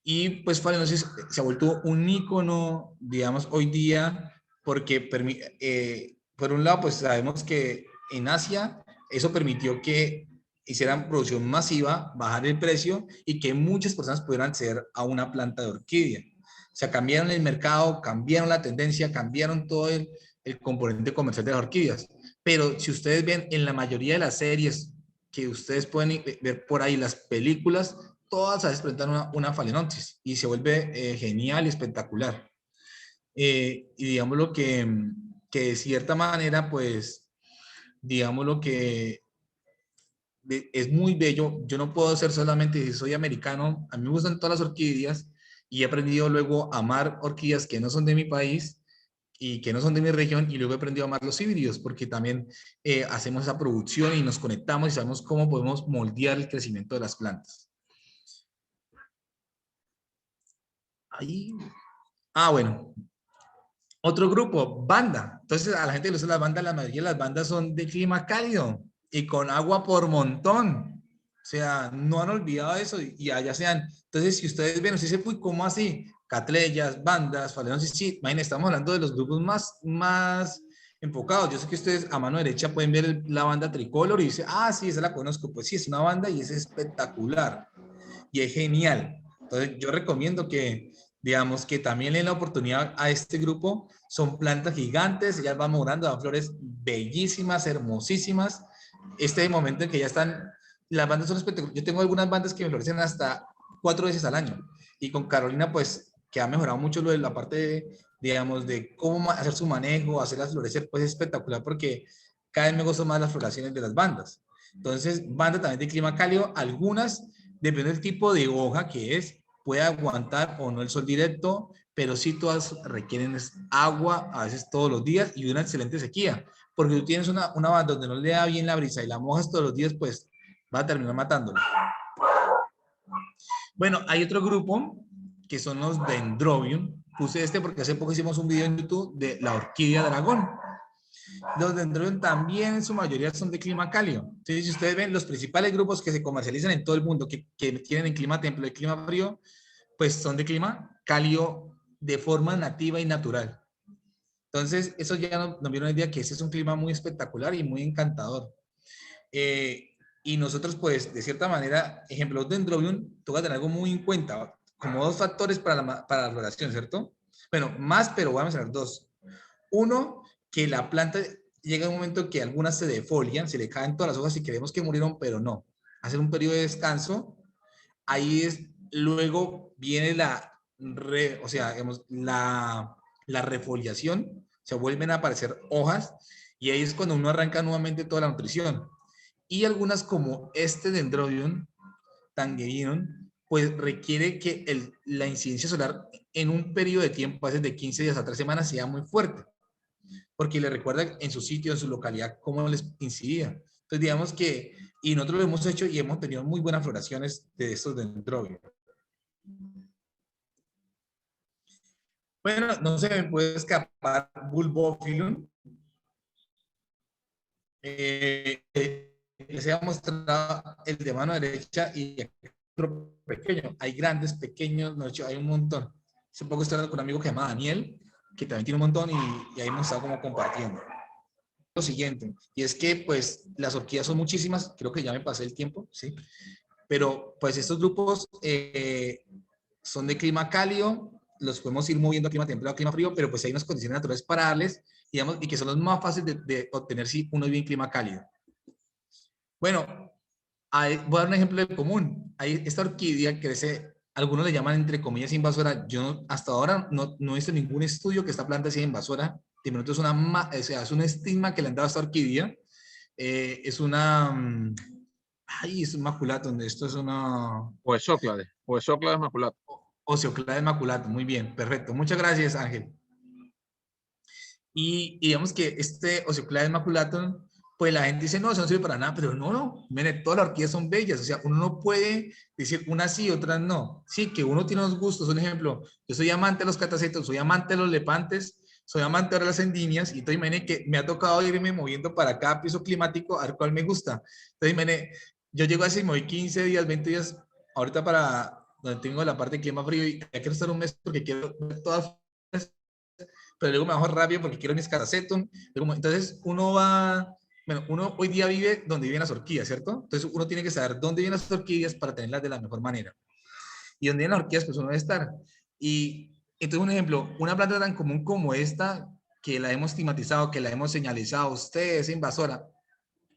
Y pues phalaenopsis se ha vuelto un ícono, digamos, hoy día, porque por un lado, pues sabemos que en Asia eso permitió que hicieran producción masiva, bajar el precio y que muchas personas pudieran acceder a una planta de orquídea. O sea, cambiaron el mercado, cambiaron la tendencia, cambiaron todo el componente comercial de las orquídeas. Pero si ustedes ven en la mayoría de las series que ustedes pueden ver por ahí, las películas, todas a veces presentan una phalaenopsis y se vuelve genial y espectacular. Y digamos lo que de cierta manera, pues, digamos lo que es muy bello. Yo no puedo ser solamente, si soy americano, a mí me gustan todas las orquídeas y he aprendido luego a amar orquídeas que no son de mi país y que no son de mi región, y luego he aprendido a amar los híbridos porque también hacemos esa producción y nos conectamos y sabemos cómo podemos moldear el crecimiento de las plantas. Ahí. Bueno. Otro grupo, banda. Entonces, a la gente que le gusta las bandas, la mayoría de las bandas son de clima cálido y con agua por montón. O sea, no han olvidado eso y allá sean. Entonces, si ustedes ven, ustedes dicen, uy, ¿cómo así? Catleyas, bandas, phalaenopsis, sí, imagínense, estamos hablando de los grupos más enfocados. Yo sé que ustedes a mano derecha pueden ver la banda tricolor y dicen, sí, esa la conozco. Pues sí, es una banda y es espectacular y es genial. Entonces, yo recomiendo que, digamos, que también le den la oportunidad a este grupo. Son plantas gigantes, ellas van madurando, dan flores bellísimas, hermosísimas. Este momento en que ya están, las bandas son espectaculares. Yo tengo algunas bandas que me florecen hasta 4 veces al año. Y con Carolina, pues, que ha mejorado mucho lo de la parte, digamos, de cómo hacer su manejo, hacerlas florecer, pues es espectacular porque cada vez me gustan más las floraciones de las bandas. Entonces, banda también de clima cálido, algunas, depende del tipo de hoja que es, puede aguantar o no el sol directo, pero sí todas requieren agua, a veces todos los días, y una excelente sequía, porque tú tienes una banda donde no le da bien la brisa y la mojas todos los días, pues va a terminar matándola. Bueno, hay otro grupo que son los Dendrobium. Puse este porque hace poco hicimos un video en YouTube de la orquídea dragón. Los Dendrobium también en su mayoría son de clima cálido. Entonces, si ustedes ven, los principales grupos que se comercializan en todo el mundo, que tienen en clima templado y clima frío, pues son de clima cálido de forma nativa y natural. Entonces, eso ya nos dio una idea que ese es un clima muy espectacular y muy encantador. Y nosotros, pues, de cierta manera, ejemplo, los Dendrobium, toca tener algo muy en cuenta, como 2 factores para la floración, ¿cierto? Bueno, más, pero voy a mencionar 2. Uno, que la planta llega un momento que algunas se defolian, se le caen todas las hojas y creemos que murieron, pero no. Hacer un periodo de descanso, ahí es, luego viene la refoliación, se vuelven a aparecer hojas y ahí es cuando uno arranca nuevamente toda la nutrición. Y algunas como este Dendrobium, Tangerinium, pues requiere que la incidencia solar en un periodo de tiempo, a veces de 15 días a 3 semanas, sea muy fuerte, porque le recuerda en su sitio, en su localidad, cómo les incidía. Entonces, digamos que, y nosotros lo hemos hecho y hemos tenido muy buenas floraciones de estos Dendrobium. Bueno, no se me puede escapar Bulbophyllum. Les he mostrado el de mano derecha y otro pequeño. Hay grandes, pequeños, no, hay un montón. Hace poco estoy hablando con un amigo que se llama Daniel, que también tiene un montón y ahí hemos estado como compartiendo. Lo siguiente, y es que pues las orquídeas son muchísimas, creo que ya me pasé el tiempo, ¿sí? Pero pues estos grupos son de clima cálido, los podemos ir moviendo a clima templado, a clima frío, pero pues hay unas condiciones naturales para darles, digamos, y que son los más fáciles de obtener si uno vive en clima cálido. Bueno, voy a dar un ejemplo de común. Esta orquídea crece, algunos le llaman entre comillas invasora. Yo hasta ahora no he visto ningún estudio que esta planta sea invasora. De momento es un estigma que le han dado a esta orquídea. Es una... es un maculatum. Esto es una... Oesóclades maculatum. Oseoclades maculatum. Muy bien, perfecto. Muchas gracias, Ángel. Y digamos que este Oseoclades maculatum, pues la gente dice, no, eso no sirve para nada, pero no, miren, todas las orquídeas son bellas, o sea, uno no puede decir unas sí, otras no. Sí, que uno tiene unos gustos, un ejemplo, yo soy amante de los catasetos, soy amante de los lepantes, soy amante de las endimias, y entonces imagínense que me ha tocado irme moviendo para cada piso climático a ver cuál me gusta. Entonces imagínense, yo llego así, me voy 15 días, 20 días, ahorita para donde tengo la parte de clima frío, y quiero estar un mes porque quiero ver todas, pero luego me bajo rápido porque quiero mis catasetum. Entonces uno va bueno, uno hoy día vive donde viven las orquídeas, ¿cierto? Entonces uno tiene que saber dónde viven las orquídeas para tenerlas de la mejor manera. Y donde viven las orquídeas, pues uno debe estar. Y entonces, un ejemplo, una planta tan común como esta, que la hemos estigmatizado, que la hemos señalizado, usted es invasora,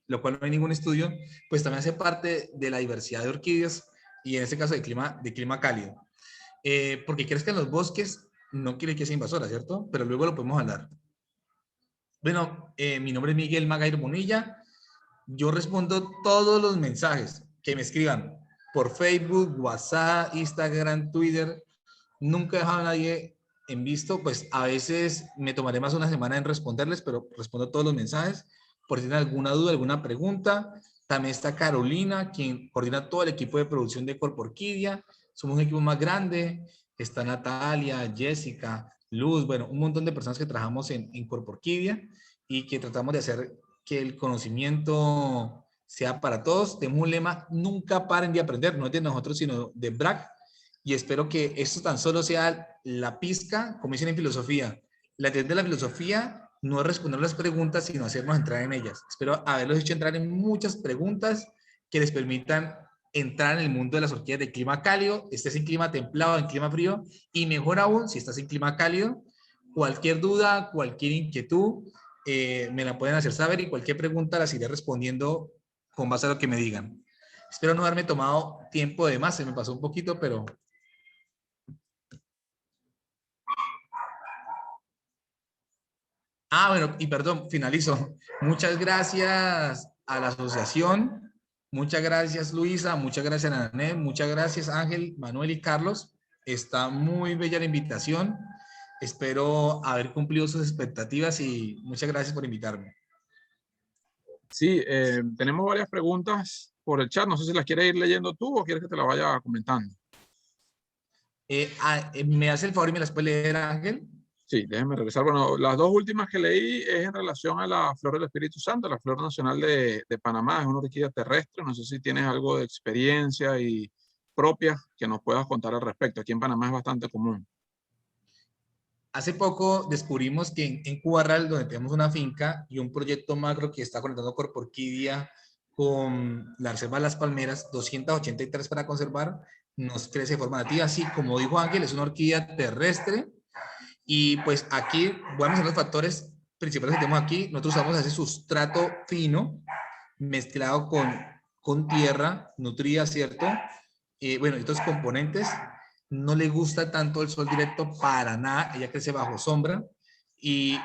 lo cual no hay ningún estudio, pues también hace parte de la diversidad de orquídeas y en este caso de clima cálido. Porque crees que en los bosques no quiere que sea invasora, ¿cierto? Pero luego lo podemos hablar. Bueno, mi nombre es Miguel Magairo Bonilla. Yo respondo todos los mensajes que me escriban por Facebook, WhatsApp, Instagram, Twitter. Nunca he dejado a nadie en visto, pues a veces me tomaré más una semana en responderles, pero respondo todos los mensajes. Por si tienen alguna duda, alguna pregunta. También está Carolina, quien coordina todo el equipo de producción de Corpo Orquídea. Somos un equipo más grande. Está Natalia, Jessica, Luz, bueno, un montón de personas que trabajamos en Corpo Orquídea y que tratamos de hacer que el conocimiento sea para todos. Tenemos un lema: nunca paren de aprender, no es de nosotros, sino de BRAC. Y espero que esto tan solo sea la pizca, como dicen en filosofía. La idea de la filosofía no es responder las preguntas, sino hacernos entrar en ellas. Espero haberlos hecho entrar en muchas preguntas que les permitan entrar en el mundo de las orquídeas de clima cálido, estés en clima templado, en clima frío, y mejor aún, si estás en clima cálido, cualquier duda, cualquier inquietud, me la pueden hacer saber y cualquier pregunta las iré respondiendo con base a lo que me digan. Espero no haberme tomado tiempo de más, se me pasó un poquito, pero... Ah, bueno, y perdón, finalizo. Muchas gracias a la asociación, muchas gracias Luisa, muchas gracias Nané, muchas gracias Ángel, Manuel y Carlos. Está muy bella la invitación. Espero haber cumplido sus expectativas y muchas gracias por invitarme. Sí, tenemos varias preguntas por el chat. No sé si las quieres ir leyendo tú o quieres que te las vaya comentando. ¿Me hace el favor y me las puede leer, Ángel? Sí, déjenme regresar. Bueno, las dos últimas que leí es en relación a la flor del Espíritu Santo, la flor nacional de Panamá. Es una orquídea terrestre. No sé si tienes algo de experiencia y propia que nos puedas contar al respecto. Aquí en Panamá es bastante común. Hace poco descubrimos que en Cubarral, donde tenemos una finca y un proyecto macro que está conectando Corpo Orquídea con la Reserva de las Palmeras, 283 para conservar, nos crece de forma nativa. Así como dijo Ángel, es una orquídea terrestre. Y pues aquí voy a mencionar los factores principales que tenemos aquí. Nosotros usamos ese sustrato fino mezclado con tierra nutrida, ¿cierto? Bueno, estos componentes. No le gusta tanto el sol directo para nada. Ella crece bajo sombra y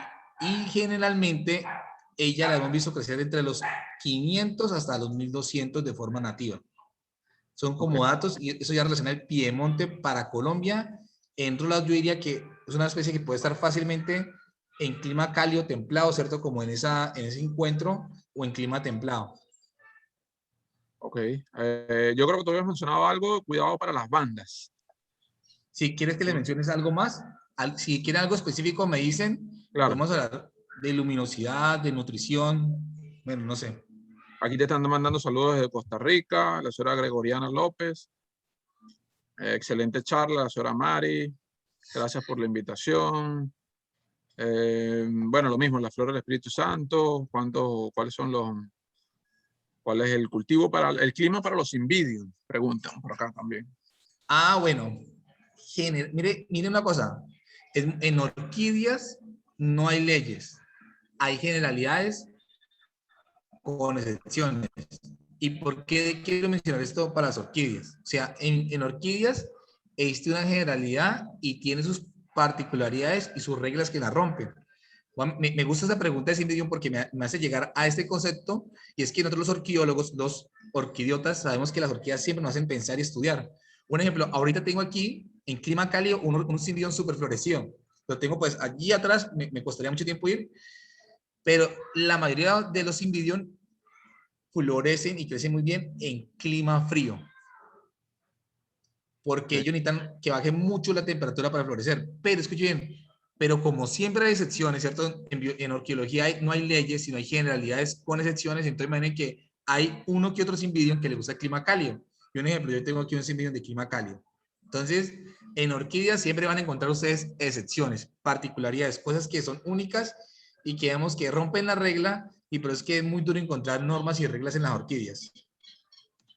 generalmente ella la hemos visto crecer entre los 500 hasta los 1200 de forma nativa. Son como datos y eso ya relaciona el Piemonte para Colombia. En otro lado yo diría que es una especie que puede estar fácilmente en clima cálido, templado, ¿cierto? Como en ese encuentro o en clima templado. Ok. Yo creo que tú habías mencionado algo de cuidado para las bandas. Si quieres que les menciones algo más, si quieren algo específico me dicen, Claro. podemos hablar de luminosidad, de nutrición, bueno, no sé. Aquí te están mandando saludos desde Costa Rica, la señora Gregoriana López. Excelente charla, la señora Mari. Gracias por la invitación. Bueno, lo mismo, la flor del Espíritu Santo. ¿Cuál es el cultivo para el clima para los invidios? Preguntan por acá también. Ah, bueno. Mire una cosa. En orquídeas no hay leyes. Hay generalidades con excepciones. ¿Y por qué quiero mencionar esto para las orquídeas? O sea, en orquídeas existe una generalidad y tiene sus particularidades y sus reglas que la rompen. Me gusta esa pregunta de Cindy porque me hace llegar a este concepto, y es que nosotros los orquidólogos, los orquidiotas, sabemos que las orquídeas siempre nos hacen pensar y estudiar. Un ejemplo, ahorita tengo aquí en clima cálido un Cymbidium super florecido. Lo tengo pues allí atrás, me costaría mucho tiempo ir, pero la mayoría de los Cymbidium florecen y crecen muy bien en clima frío, porque ellos necesitan que baje mucho la temperatura para florecer. Pero escuchen bien, pero como siempre hay excepciones, ¿cierto? En orquídeología no hay leyes, sino hay generalidades con excepciones. Entonces imaginen que hay uno que otro Cymbidium que le gusta el clima cálido. Y un ejemplo, yo tengo aquí un Cymbidium de clima cálido. Entonces, en orquídeas siempre van a encontrar ustedes excepciones, particularidades, cosas que son únicas y que vemos que rompen la regla, y por eso es que es muy duro encontrar normas y reglas en las orquídeas.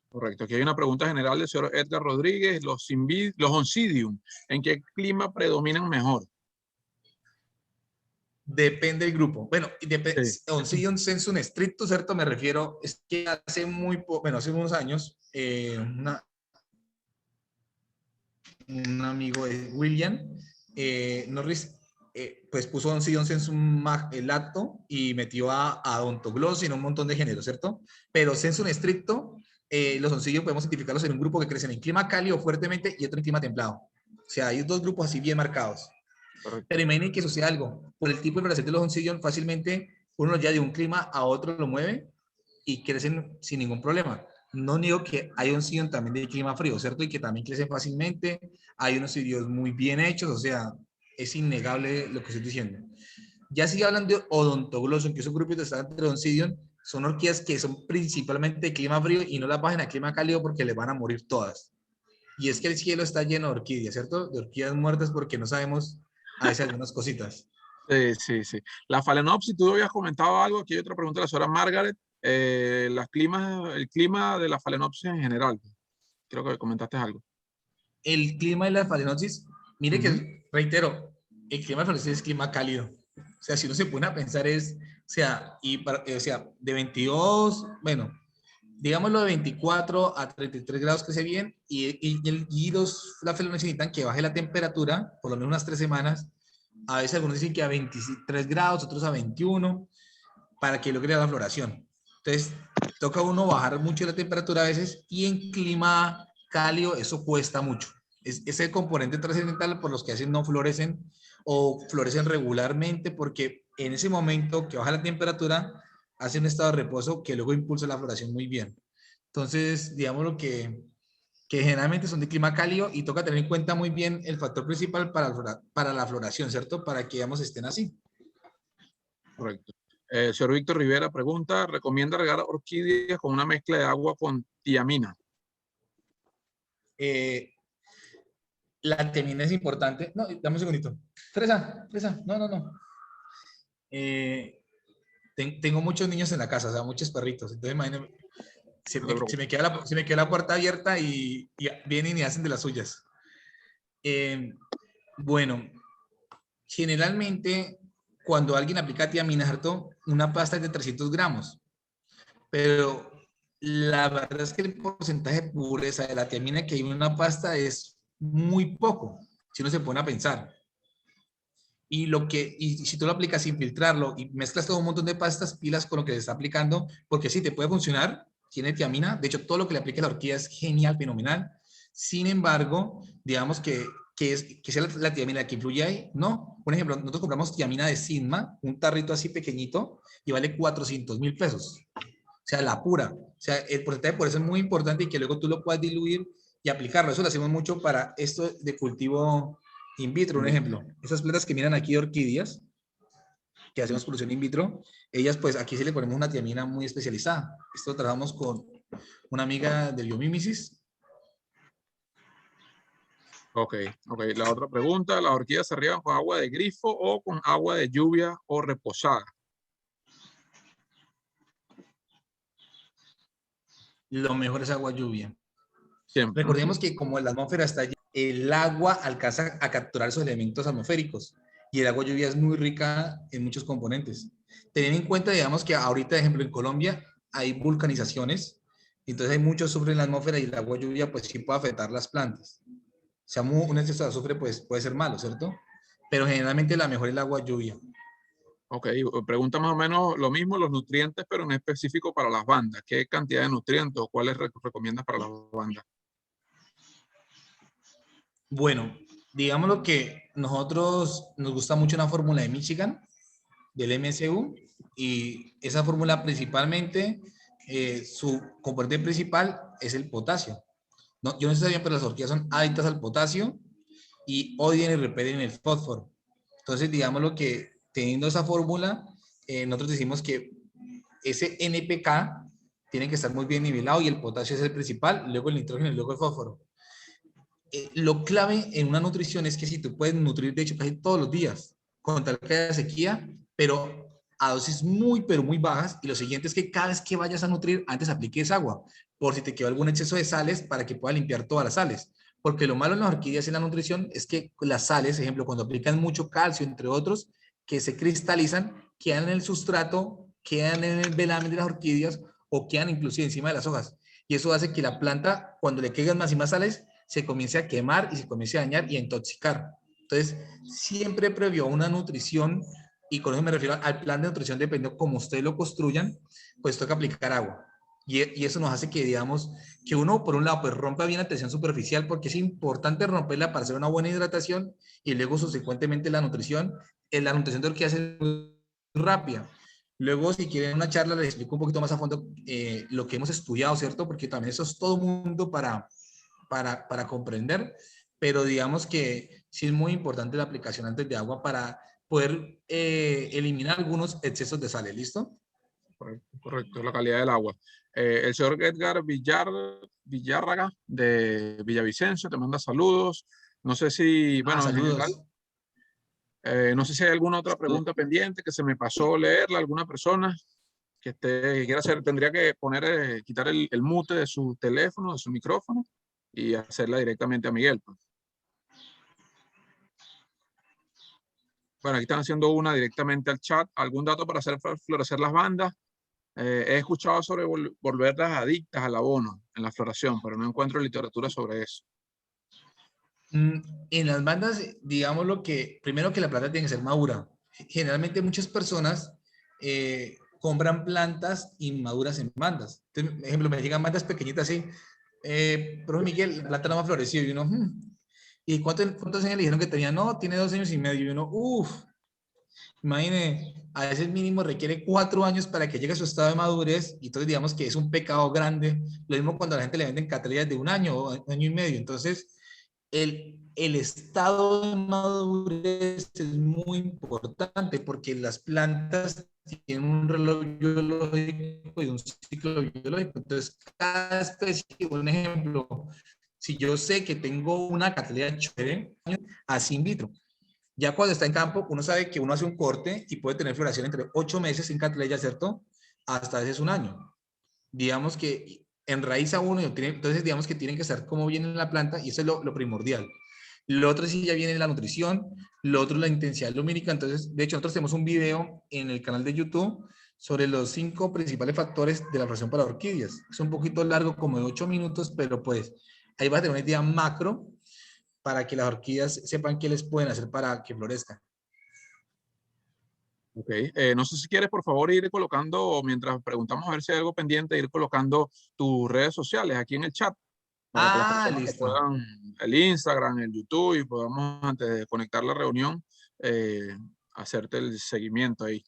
Correcto. Aquí hay una pregunta general del señor Edgar Rodríguez. Los oncidium, ¿en qué clima predominan mejor? Depende del grupo. Bueno, Sí. Oncidium sensu stricto, ¿cierto? Me refiero, es que hace hace unos años, un amigo de William Norris, pues puso Oncidium sensu lacto y metió a Odontoglossum en un montón de géneros, ¿cierto? Pero sensu estricto, los Oncidium podemos identificarlos en un grupo que crecen en clima cálido fuertemente y otro en clima templado. O sea, hay dos grupos así bien marcados. Correcto. Pero imaginen que sucede algo. Por el tipo de floración de los Oncidium, fácilmente uno ya de un clima a otro lo mueve y crecen sin ningún problema. No niego que hay Oncidium también de clima frío, ¿cierto? Y que también crecen fácilmente. Hay unos Oncidium muy bien hechos, o sea, es innegable lo que estoy diciendo. Ya si hablan de Odontoglossum, que es un grupo de entre Oncidium, son orquídeas que son principalmente de clima frío y no las bajen a clima cálido porque les van a morir todas. Y es que el cielo está lleno de orquídeas, ¿cierto? De orquídeas muertas porque no sabemos a veces algunas cositas. Sí, sí, sí. La Phalaenopsis, tú habías comentado algo. Aquí hay otra pregunta de la señora Margaret. El clima de la Phalaenopsis en general. Creo que comentaste algo. El clima de la Phalaenopsis, mire que, reitero, el clima de la Phalaenopsis es clima cálido. O sea, si uno se pone a pensar o sea, o sea, de 22, bueno, digámoslo de 24 a 33 grados que se bien, la Phalaenopsis necesitan que baje la temperatura, por lo menos unas 3 semanas. A veces algunos dicen que a 23 grados, otros a 21, para que logre la floración. Entonces, toca uno bajar mucho la temperatura a veces y en clima cálido eso cuesta mucho. Es el componente trascendental por los que a veces no florecen o florecen regularmente porque en ese momento que baja la temperatura hace un estado de reposo que luego impulsa la floración muy bien. Entonces, digamos lo que generalmente son de clima cálido y toca tener en cuenta muy bien el factor principal para la floración, ¿cierto? Para que, digamos, estén así. Correcto. Señor Víctor Rivera pregunta, ¿recomienda regar orquídeas con una mezcla de agua con tiamina? La tiamina es importante. No, dame un segundito. Fresa, no. Tengo muchos niños en la casa, o sea, muchos perritos. Entonces, imagínense, se me queda la puerta abierta y vienen y hacen de las suyas. Bueno, generalmente, cuando alguien aplica tiamina, ¿cierto? Una pasta es de 300 gramos. Pero la verdad es que el porcentaje de pureza de la tiamina que hay en una pasta es muy poco, si uno se pone a pensar. Y si tú lo aplicas sin filtrarlo y mezclas todo un montón de pastas, pilas con lo que se está aplicando, porque sí, te puede funcionar, tiene tiamina, de hecho todo lo que le aplique a la orquídea es genial, fenomenal. Sin embargo, digamos que sea la tiamina que influye ahí, no. Por ejemplo, nosotros compramos tiamina de Sigma, un tarrito así pequeñito, y vale 400.000 pesos. O sea, la pura. O sea, el porcentaje por eso es muy importante y que luego tú lo puedas diluir y aplicarlo. Eso lo hacemos mucho para esto de cultivo in vitro, un ejemplo. Esas plantas que miran aquí de orquídeas, que hacemos producción in vitro, ellas pues aquí sí le ponemos una tiamina muy especializada. Esto lo trabajamos con una amiga de biomímesis. Ok. La otra pregunta, ¿las orquídeas se riegan con agua de grifo o con agua de lluvia o reposada? Lo mejor es agua lluvia. Siempre. Recordemos que como la atmósfera está allí, el agua alcanza a capturar esos elementos atmosféricos y el agua lluvia es muy rica en muchos componentes. Teniendo en cuenta, digamos, que ahorita, por ejemplo, en Colombia hay vulcanizaciones, entonces hay mucho azufre en la atmósfera y el agua lluvia pues sí puede afectar las plantas. O sea, un exceso de azufre pues puede ser malo, ¿cierto? Pero generalmente la mejor es el agua lluvia. Ok, pregunta más o menos lo mismo, los nutrientes, pero en específico para las bandas. ¿Qué cantidad de nutrientes o cuáles recomiendas para las bandas? Bueno, digámoslo que nosotros nos gusta mucho una fórmula de Michigan, del MSU, y esa fórmula principalmente, su componente principal es el potasio. No, yo no sé bien, pero las orquídeas son adictas al potasio y odian y repelen el fósforo. Entonces, digámoslo que teniendo esa fórmula, nosotros decimos que ese NPK tiene que estar muy bien nivelado y el potasio es el principal, luego el nitrógeno y luego el fósforo. Lo clave en una nutrición es que si tú puedes nutrir, de hecho, casi todos los días, con tal que haya sequía, pero a dosis muy, pero muy bajas. Y lo siguiente es que cada vez que vayas a nutrir, antes apliques agua, por si te quedó algún exceso de sales, para que pueda limpiar todas las sales. Porque lo malo en las orquídeas y en la nutrición es que las sales, ejemplo, cuando aplican mucho calcio, entre otros, que se cristalizan, quedan en el sustrato, quedan en el velamen de las orquídeas o quedan inclusive encima de las hojas. Y eso hace que la planta, cuando le caigan más y más sales, se comience a quemar y se comience a dañar y a intoxicar. Entonces, siempre previo a una nutrición, y con eso me refiero al plan de nutrición, dependiendo cómo ustedes lo construyan, pues toca aplicar agua. Y eso nos hace que, digamos, que uno, por un lado, pues rompa bien la tensión superficial, porque es importante romperla para hacer una buena hidratación, y luego, subsecuentemente, la nutrición de orquídeas es muy rápida. Luego, si quieren una charla, les explico un poquito más a fondo lo que hemos estudiado, ¿cierto? Porque también eso es todo mundo para comprender, pero digamos que sí es muy importante la aplicación antes de agua para poder eliminar algunos excesos de sales, ¿listo? Correcto, la calidad del agua. El señor Edgar Villárraga de Villavicencio te manda saludos. No sé si, bueno, en Saludos. general, no sé si hay alguna otra pregunta pendiente que se me pasó leerla, alguna persona que quiera hacer, tendría que poner, quitar el mute de su teléfono, de su micrófono y hacerla directamente a Miguel, pues. Bueno, aquí están haciendo una directamente al chat. ¿Algún dato para hacer florecer las bandas? He escuchado sobre volverlas adictas al abono en la floración, pero no encuentro literatura sobre eso. En las bandas, digamos lo que, primero que la planta tiene que ser madura. Generalmente muchas personas compran plantas inmaduras en bandas. Entonces, por ejemplo, me llegan bandas pequeñitas así, pero Miguel, la planta no me ha florecido. Y uno, ¿y cuántos años le dijeron que tenía? No, tiene 2 años y medio. Y uno, imagine, a veces mínimo requiere 4 años para que llegue a su estado de madurez, y entonces digamos que es un pecado grande. Lo mismo cuando a la gente le venden catrillas de 1 año o año y medio. Entonces, el estado de madurez es muy importante, porque las plantas tienen un reloj biológico y un ciclo biológico. Entonces, cada especie, un ejemplo, si yo sé que tengo una catrilla chévere, así in vitro. Ya cuando está en campo, uno sabe que uno hace un corte y puede tener floración entre 8 meses sin catrilla, ¿cierto? Hasta a veces 1 año. Digamos que enraiza uno, entonces digamos que tienen que estar como viene en la planta, y eso es lo primordial. Lo otro sí ya viene la nutrición, lo otro es la intensidad lumínica. Entonces, de hecho, nosotros tenemos un video en el canal de YouTube sobre los 5 principales factores de la floración para orquídeas. Es un poquito largo, como de 8 minutos, pero pues ahí vas a tener una idea macro para que las orquídeas sepan qué les pueden hacer para que florezcan. Ok, no sé si quieres, por favor, ir colocando, mientras preguntamos a ver si hay algo pendiente, ir colocando tus redes sociales aquí en el chat, para que las personas que Listo. puedan, el Instagram, el YouTube, y podamos, antes de conectar la reunión, hacerte el seguimiento ahí.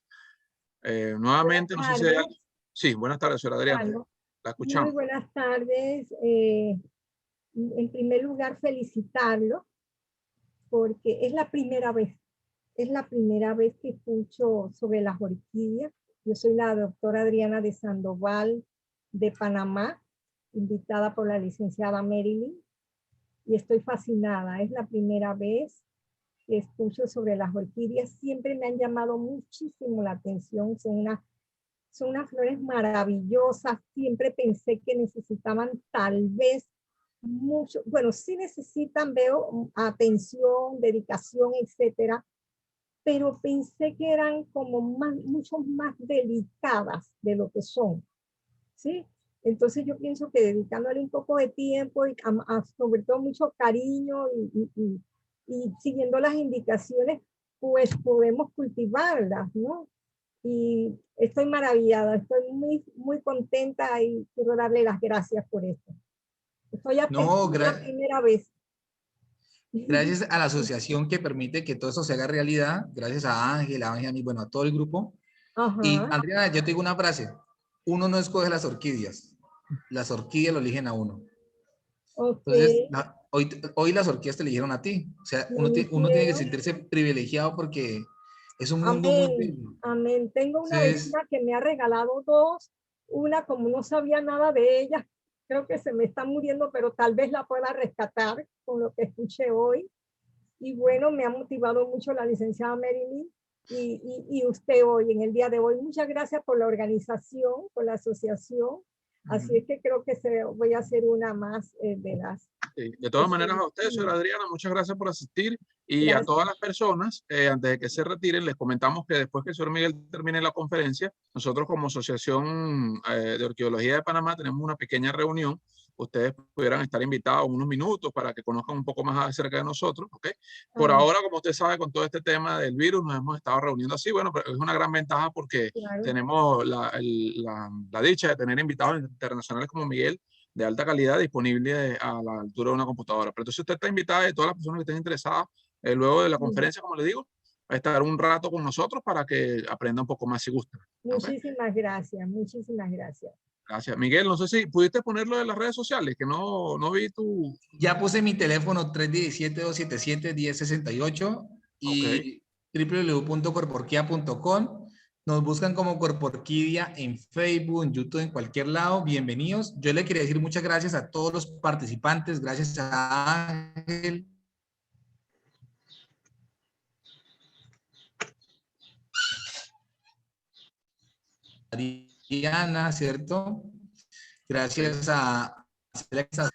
Nuevamente, no sé si hay... Sí, buenas tardes, señora Adriana. La escuchamos. Muy buenas tardes. En primer lugar, felicitarlo, porque es la primera vez que escucho sobre las orquídeas. Yo soy la doctora Adriana de Sandoval de Panamá, invitada por la licenciada Marilyn, y estoy fascinada. Es la primera vez que escucho sobre las orquídeas. Siempre me han llamado muchísimo la atención. Son unas flores maravillosas. Siempre pensé que necesitaban tal vez mucho, bueno, sí necesitan, veo, atención, dedicación, etcétera, pero pensé que eran como mucho más delicadas de lo que son, ¿sí? Entonces yo pienso que dedicándole un poco de tiempo y sobre todo mucho cariño y siguiendo las indicaciones, pues podemos cultivarlas, ¿no? Y estoy maravillada, estoy muy, muy contenta y quiero darle las gracias por esto. Estoy la primera vez. Gracias a la asociación que permite que todo eso se haga realidad, gracias a Ángel, a mí, bueno, a todo el grupo. Ajá. Y Andrea, yo te digo una frase: uno no escoge las orquídeas lo eligen a uno. Okay. Entonces, hoy las orquídeas te eligieron a ti. O sea, uno tiene que sentirse privilegiado, porque es un mundo muy bello. Amén. Tengo una vecina que me ha regalado 2. Una, como no sabía nada de ella, creo que se me está muriendo, pero tal vez la pueda rescatar con lo que escuché hoy. Y bueno, me ha motivado mucho la licenciada Marilyn y usted hoy, en el día de hoy. Muchas gracias por la organización, por la asociación. Así es que creo que voy a hacer una más de las... Sí, de todas maneras, a usted, señora Adriana, muchas gracias por asistir. Y Gracias. a todas las personas, antes de que se retiren, les comentamos que después que el señor Miguel termine la conferencia, nosotros como Asociación de Orquidología de Panamá tenemos una pequeña reunión. Ustedes pudieran estar invitados unos minutos para que conozcan un poco más acerca de nosotros, ¿ok? Por ahora, como usted sabe, con todo este tema del virus, nos hemos estado reuniendo así. Bueno, pero es una gran ventaja porque Claro. tenemos la dicha de tener invitados internacionales como Miguel, de alta calidad, disponible a la altura de una computadora. Pero entonces usted está invitada, y todas las personas que estén interesadas, luego de la conferencia, como le digo, a estar un rato con nosotros para que aprenda un poco más si gusta. Muchísimas gracias, muchísimas gracias. Gracias. Miguel, no sé si pudiste ponerlo en las redes sociales, que no vi tu... Ya puse mi teléfono 317-277-1068 y www.corporquia.com. Nos buscan como Corporquidia en Facebook, en YouTube, en cualquier lado. Bienvenidos. Yo le quería decir muchas gracias a todos los participantes. Gracias a Ángel. Diana, ¿cierto? Gracias a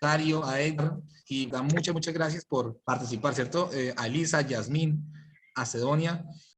Dario, a Edgar, y muchas gracias por participar, ¿cierto? A Elisa, Yasmín, a Cedonia.